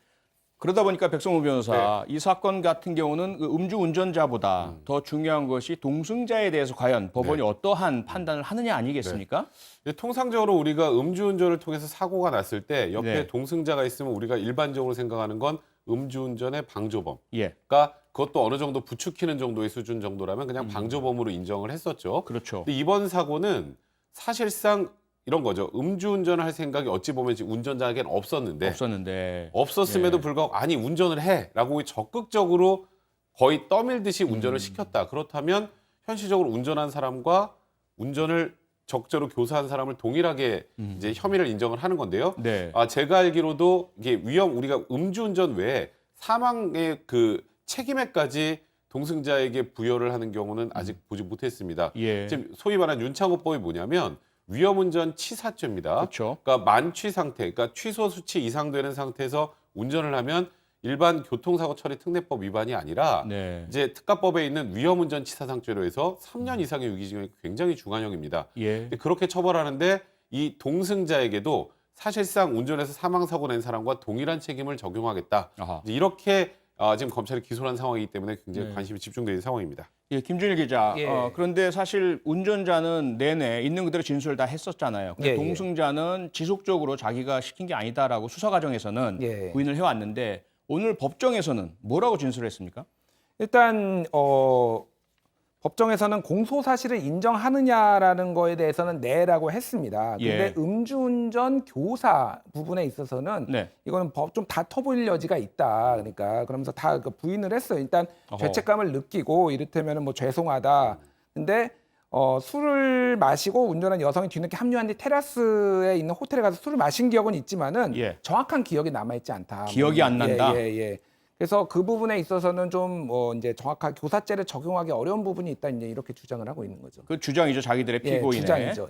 그러다 보니까 백성호 변호사, 이 사건 같은 경우는 그 음주 운전자보다 더 중요한 것이 동승자에 대해서 과연 법원이 어떠한 판단을 하느냐 아니겠습니까? 통상적으로 우리가 음주운전을 통해서 사고가 났을 때 옆에 동승자가 있으면 우리가 일반적으로 생각하는 건 음주운전의 방조범. 그러니까 그것도 어느 정도 부추기는 정도의 수준 정도라면 그냥 방조범으로 인정을 했었죠. 그렇죠. 근데 이번 사고는 사실상 이런 거죠. 음주운전을 할 생각이 어찌 보면 지금 운전자에게는 없었음에도 불구하고 아니 운전을 해라고 적극적으로 거의 떠밀듯이 운전을 시켰다. 그렇다면 현실적으로 운전한 사람과 운전을 적절히 교사한 사람을 동일하게 이제 혐의를 인정을 하는 건데요. 제가 알기로도 이게 우리가 음주운전 외에 사망의 그 책임에까지 동승자에게 부여를 하는 경우는 아직 보지 못했습니다. 지금 소위 말하는 윤창호법이 뭐냐면 위험운전 치사죄입니다. 그렇죠. 그러니까 만취 상태, 그러니까 취소 수치 이상 되는 상태에서 운전을 하면 일반 교통사고 처리 특례법 위반이 아니라 이제 특가법에 있는 위험운전 치사상죄로 해서 3년 이상의 유기징역이 굉장히 중한형입니다. 근데 그렇게 처벌하는데 이 동승자에게도 사실상 운전해서 사망사고 낸 사람과 동일한 책임을 적용하겠다. 이렇게 지금 검찰이 기소를 한 상황이기 때문에 굉장히 관심이 집중되어 있는 상황입니다. 예, 김준일 기자. 그런데 사실 운전자는 내내 있는 그대로 진술을 다 했었잖아요. 동승자는 지속적으로 자기가 시킨 게 아니다라고 수사 과정에서는 부인을 해왔는데 오늘 법정에서는 뭐라고 진술을 했습니까? 일단 법정에서는 공소 사실을 인정하느냐라는 거에 대해서는 네라고 했습니다. 근데 음주운전 교사 부분에 있어서는 이거는 좀 다퉈볼 여지가 있다. 그러니까 그러면서 다 부인을 했어요. 일단 죄책감을 느끼고 이를테면 뭐 죄송하다. 근데 술을 마시고 운전한 여성이 뒤늦게 합류한 뒤 테라스에 있는 호텔에 가서 술을 마신 기억은 있지만은 정확한 기억이 남아있지 않다. 기억이 안 난다. 그래서 그 부분에 있어서는 좀 이제 정확하게 교사죄를 적용하기 어려운 부분이 있다. 이제 이렇게 주장을 하고 있는 거죠. 그 주장이죠, 자기들의 피고인의. 주장이죠.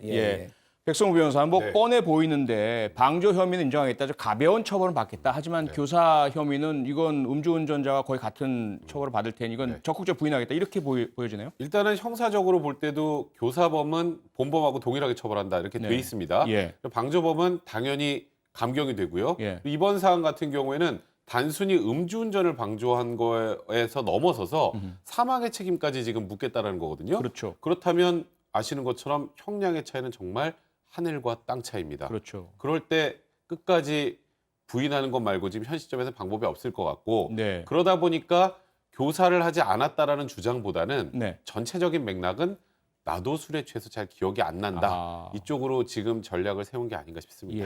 백성우 변호사는 뭐 뻔해 보이는데 방조 혐의는 인정하겠다, 가벼운 처벌은 받겠다. 하지만 교사 혐의는 이건 음주운전자와 거의 같은 처벌을 받을 테니 이건 적극적으로 부인하겠다. 이렇게 보여지네요. 일단은 형사적으로 볼 때도 교사범은 본범하고 동일하게 처벌한다 이렇게 돼 있습니다. 방조범은 당연히 감경이 되고요. 이번 사안 같은 경우에는 단순히 음주운전을 방조한 거에서 넘어서서 사망의 책임까지 지금 묻겠다라는 거거든요. 그렇죠. 그렇다면 아시는 것처럼 형량의 차이는 정말 하늘과 땅 차이입니다. 그렇죠. 그럴 때 끝까지 부인하는 것 말고 지금 현 시점에서 방법이 없을 것 같고 그러다 보니까 교사를 하지 않았다라는 주장보다는 전체적인 맥락은 나도 술에 취해서 잘 기억이 안 난다. 이쪽으로 지금 전략을 세운 게 아닌가 싶습니다.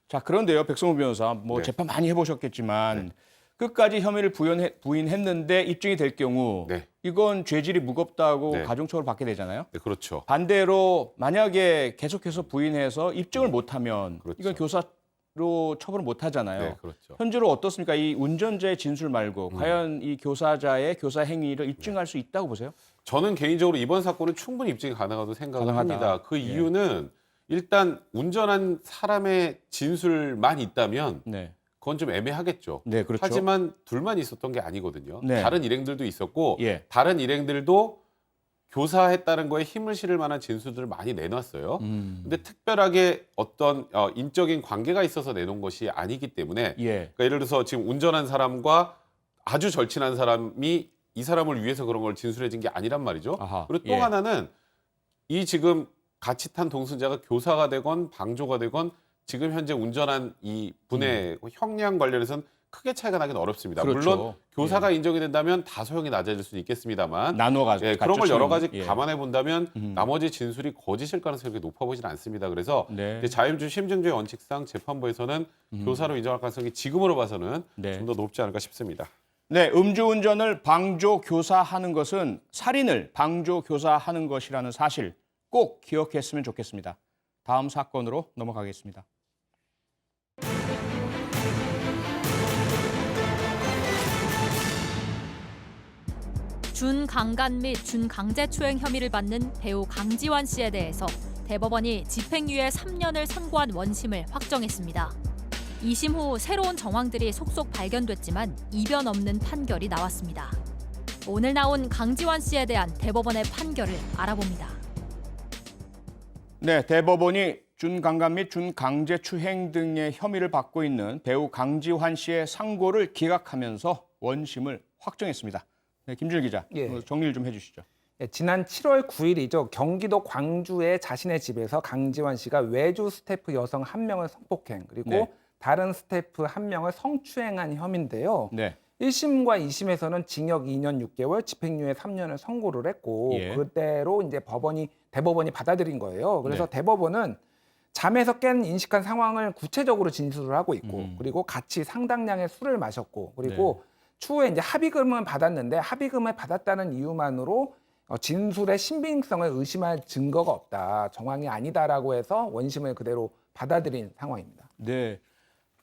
자, 그런데요, 백성우 변호사, 뭐 재판 많이 해보셨겠지만 끝까지 혐의를 부인했는데 입증이 될 경우 이건 죄질이 무겁다고 가중처벌 받게 되잖아요. 그렇죠. 반대로 만약에 계속해서 부인해서 입증을 못하면 이건 교사로 처벌을 못하잖아요. 현재로 어떻습니까? 이 운전자의 진술 말고 과연 이 교사자의 교사 행위를 입증할 수 있다고 보세요? 저는 개인적으로 이번 사건은 충분히 입증이 가능하다고 생각을 합니다. 그 이유는 일단 운전한 사람의 진술만 있다면 그건 좀 애매하겠죠. 그렇죠. 하지만 둘만 있었던 게 아니거든요. 다른 일행들도 있었고 다른 일행들도 교사했다는 거에 힘을 실을 만한 진술들을 많이 내놨어요. 근데 특별하게 어떤 인적인 관계가 있어서 내놓은 것이 아니기 때문에 그러니까 예를 들어서 지금 운전한 사람과 아주 절친한 사람이 이 사람을 위해서 그런 걸 진술해준 게 아니란 말이죠. 아하, 그리고 또 예. 하나는 이 지금 같이 탄 동승자가 교사가 되건 방조가 되건 지금 현재 운전한 이 분의 형량 관련해서는 크게 차이가 나긴 어렵습니다. 그렇죠. 물론 교사가 인정이 된다면 다소형이 낮아질 수는 있겠습니다만 나눠가지고 예, 그런 걸 여러 가지 예. 감안해 본다면 나머지 진술이 거짓일 가능성이 그렇게 높아 보진 않습니다. 그래서 네. 이제 자유민주 심증주의 원칙상 재판부에서는 교사로 인정할 가능성이 지금으로 봐서는 네. 좀 더 높지 않을까 싶습니다. 네, 음주운전을 방조 교사하는 것은 살인을 방조 교사하는 것이라는 사실 꼭 기억했으면 좋겠습니다. 다음 사건으로 넘어가겠습니다. 준강간 및 준강제추행 혐의를 받는 배우 강지환 씨에 대해서 대법원이 집행유예 3년을 선고한 원심을 확정했습니다. 2심 후 새로운 정황들이 속속 발견됐지만 이변 없는 판결이 나왔습니다. 오늘 나온 강지환 씨에 대한 대법원의 판결을 알아봅니다. 네, 대법원이 준강간 및 준강제추행 등의 혐의를 받고 있는 배우 강지환 씨의 상고를 기각하면서 원심을 확정했습니다. 네, 김준일 기자, 예. 정리를 좀 해주시죠. 예, 지난 7월 9일이죠. 경기도 광주의 자신의 집에서 강지환 씨가 외주 스태프 여성 1명을 성폭행 그리고 네. 다른 스태프 1명을 성추행한 혐의인데요. 네, 1심과 2심에서는 징역 2년 6개월, 집행유예 3년을 선고를 했고 예. 그대로 이제 대법원이 받아들인 거예요. 그래서 네. 대법원은 잠에서 깬 인식한 상황을 구체적으로 진술을 하고 있고 그리고 같이 상당량의 술을 마셨고 그리고 추후에 이제 합의금을 받았는데 합의금을 받았다는 이유만으로 진술의 신빙성을 의심할 증거가 없다. 정황이 아니다라고 해서 원심을 그대로 받아들인 상황입니다. 네.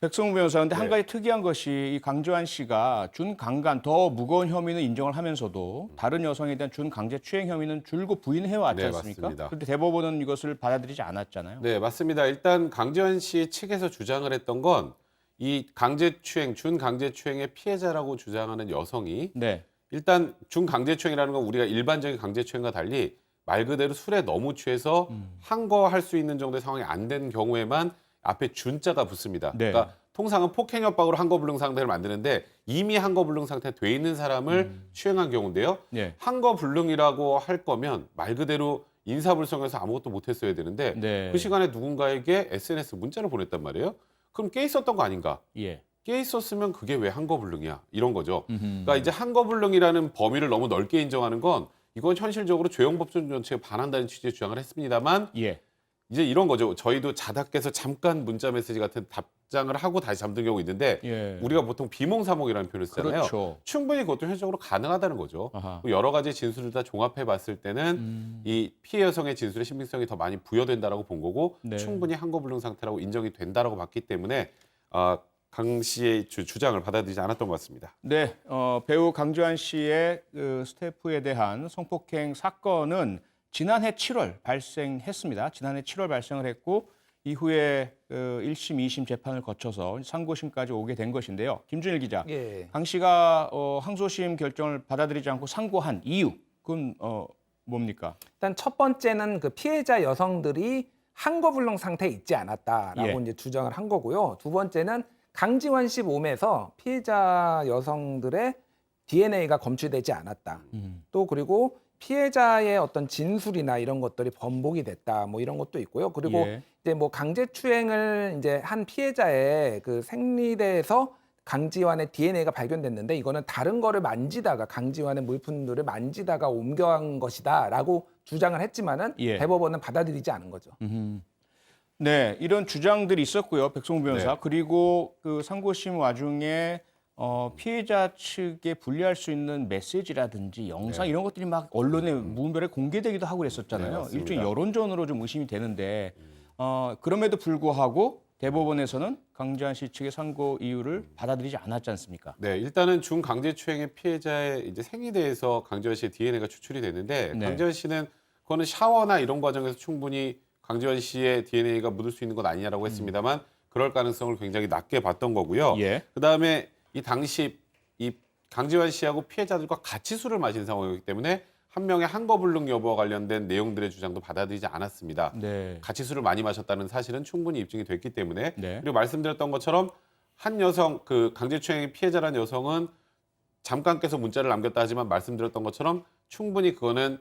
백성우 변호사, 근데 한 네. 가지 특이한 것이 이 강지환 씨가 준강간 더 무거운 혐의는 인정을 하면서도 다른 여성에 대한 준강제추행 혐의는 줄곧 부인해 왔지 네, 않습니까? 맞습니다. 그런데 대법원은 이것을 받아들이지 않았잖아요. 네, 맞습니다. 일단 강지환 씨 측에서 주장을 했던 건 이 강제추행, 준강제추행의 피해자라고 주장하는 여성이 네. 일단 준강제추행이라는 건 우리가 일반적인 강제추행과 달리 말 그대로 술에 너무 취해서 항거할 수 있는 정도의 상황이 안 된 경우에만 앞에 준자가 붙습니다. 네. 그러니까 통상은 폭행 협박으로 항거불능 상태를 만드는데 이미 항거불능 상태에 돼 있는 사람을 추행한 경우인데요. 네. 항거불능이라고 할 거면 말 그대로 인사불성해서 아무것도 못했어야 되는데 네. 그 시간에 누군가에게 SNS 문자를 보냈단 말이에요. 그럼 깨 있었던 거 아닌가? 예. 깨 있었으면 그게 왜 항거불능이야? 이런 거죠. 그러니까 이제 항거불능이라는 범위를 너무 넓게 인정하는 건 이건 현실적으로 죄형법전 전체에 반한다는 취지의 주장을 했습니다만 예. 이제 이런 거죠. 저희도 자다 깨서 잠깐 문자 메시지 같은 답장을 하고 다시 잠든 경우 있는데 예. 우리가 보통 비몽사몽이라는 표현을 쓰잖아요. 그렇죠. 충분히 그것도 현실적으로 가능하다는 거죠. 아하. 여러 가지 진술을 다 종합해 봤을 때는 이 피해 여성의 진술의 신빙성이 더 많이 부여된다라고 본 거고 네. 충분히 항거불능 상태라고 인정이 된다라고 봤기 때문에 강 씨의 주장을 받아들이지 않았던 것 같습니다. 네, 배우 강지환 씨의 그 스태프에 대한 성폭행 사건은 지난해 7월 발생했습니다. 지난해 7월 발생을 했고 이후에 1심, 2심 재판을 거쳐서 상고심까지 오게 된 것인데요. 김준일 기자, 예. 강 씨가 항소심 결정을 받아들이지 않고 상고한 이유, 그건 뭡니까? 일단 첫 번째는 그 피해자 여성들이 항거불능 상태에 있지 않았다라고 예. 이제 주장을 한 거고요. 두 번째는 강지환 씨 몸에서 피해자 여성들의 DNA가 검출되지 않았다. 또 그리고 피해자의 어떤 진술이나 이런 것들이 번복이 됐다. 뭐 이런 것도 있고요. 그리고 예. 이제 뭐 강제추행을 이제 한 피해자의 그 생리대에서 강지환의 DNA가 발견됐는데 이거는 다른 거를 만지다가 강지환의 물품들을 만지다가 옮겨간 것이다라고 주장을 했지만은 예. 대법원은 받아들이지 않은 거죠. 네, 이런 주장들이 있었고요, 백성우 변호사. 네. 그리고 그 상고심 와중에 피해자 측에 불리할 수 있는 메시지라든지 영상 이런 것들이 막 언론에 무분별하게 공개되기도 하고 네, 그랬었잖아요. 맞습니다. 일종의 여론전으로 좀 의심이 되는데 그럼에도 불구하고 대법원에서는 강지환 씨 측의 상고 이유를 받아들이지 않았지 않습니까? 네, 일단은 중강제추행의 피해자의 이제 생리대에서 강지환 씨의 DNA가 추출이 됐는데 네. 강지환 씨는 그거는 샤워나 이런 과정에서 충분히 강지환 씨의 DNA가 묻을 수 있는 것 아니냐라고 했습니다만 그럴 가능성을 굉장히 낮게 봤던 거고요. 예. 그다음에 이 당시 이 강지환 씨하고 피해자들과 같이 술을 마신 상황이기 때문에 한 명의 항거불능 여부와 관련된 내용들의 주장도 받아들이지 않았습니다. 네. 같이 술을 많이 마셨다는 사실은 충분히 입증이 됐기 때문에 네. 그리고 말씀드렸던 것처럼 한 여성 그 강제추행의 피해자라는 여성은 잠깐 깨서 문자를 남겼다 하지만 말씀드렸던 것처럼 충분히 그거는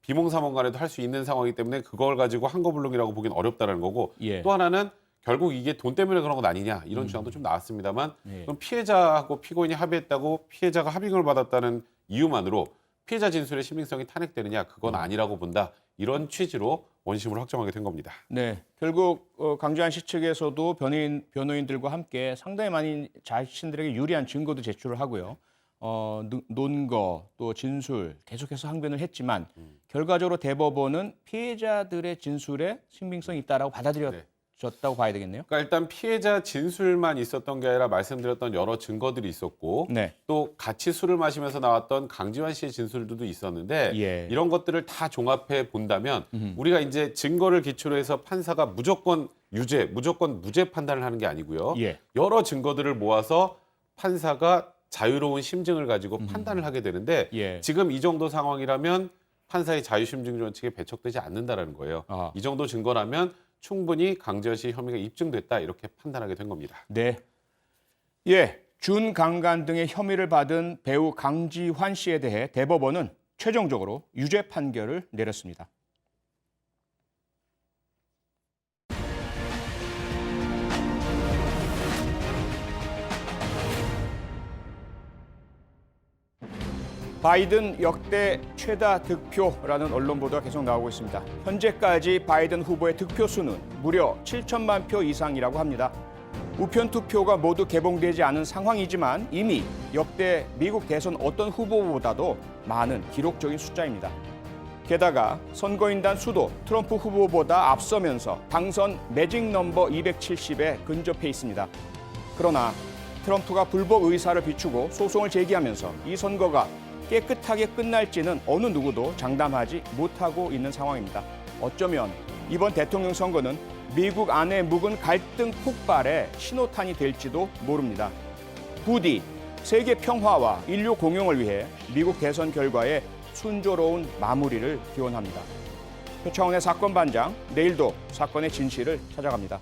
비몽사몽간에도 할 수 있는 상황이기 때문에 그걸 가지고 한거불능이라고 보기는 어렵다는 거고 예. 또 하나는 결국 이게 돈 때문에 그런 건 아니냐 이런 주장도 좀 나왔습니다만 그럼 피해자하고 피고인이 합의했다고 피해자가 합의금을 받았다는 이유만으로 피해자 진술의 신빙성이 탄핵되느냐 그건 아니라고 본다 이런 취지로 원심을 확정하게 된 겁니다. 네, 결국 강주한 씨 측에서도 변호인들과 함께 상당히 많이 자신들에게 유리한 증거도 제출을 하고요. 논거 또 진술 계속해서 항변을 했지만 결과적으로 대법원은 피해자들의 진술에 신빙성이 있다라고 받아들였다고 봐야 되겠네요. 그러니까 일단 피해자 진술만 있었던 게 아니라 말씀드렸던 여러 증거들이 있었고 네. 또 같이 술을 마시면서 나왔던 강지환 씨의 진술들도 있었는데 예. 이런 것들을 다 종합해 본다면 우리가 이제 증거를 기초로 해서 판사가 무조건 유죄, 무조건 무죄 판단을 하는 게 아니고요. 예. 여러 증거들을 모아서 판사가 자유로운 심증을 가지고 판단을 하게 되는데 예. 지금 이 정도 상황이라면 판사의 자유심증 원칙에 배척되지 않는다라는 거예요. 이 정도 증거라면 충분히 강지환 씨 혐의가 입증됐다 이렇게 판단하게 된 겁니다. 네. 예, 준강간 등의 혐의를 받은 배우 강지환 씨에 대해 대법원은 최종적으로 유죄 판결을 내렸습니다. 바이든 역대 최다 득표라는 언론 보도가 계속 나오고 있습니다. 현재까지 바이든 후보의 득표 수는 무려 7천만 표 이상이라고 합니다. 우편 투표가 모두 개봉되지 않은 상황이지만 이미 역대 미국 대선 어떤 후보보다도 많은 기록적인 숫자입니다. 게다가 선거인단 수도 트럼프 후보보다 앞서면서 당선 매직 넘버 270에 근접해 있습니다. 그러나 트럼프가 불복 의사를 비추고 소송을 제기하면서 이 선거가 깨끗하게 끝날지는 어느 누구도 장담하지 못하고 있는 상황입니다. 어쩌면 이번 대통령 선거는 미국 안의 묵은 갈등 폭발의 신호탄이 될지도 모릅니다. 부디 세계 평화와 인류 공용을 위해 미국 대선 결과에 순조로운 마무리를 기원합니다. 표창원의 사건 반장, 내일도 사건의 진실을 찾아갑니다.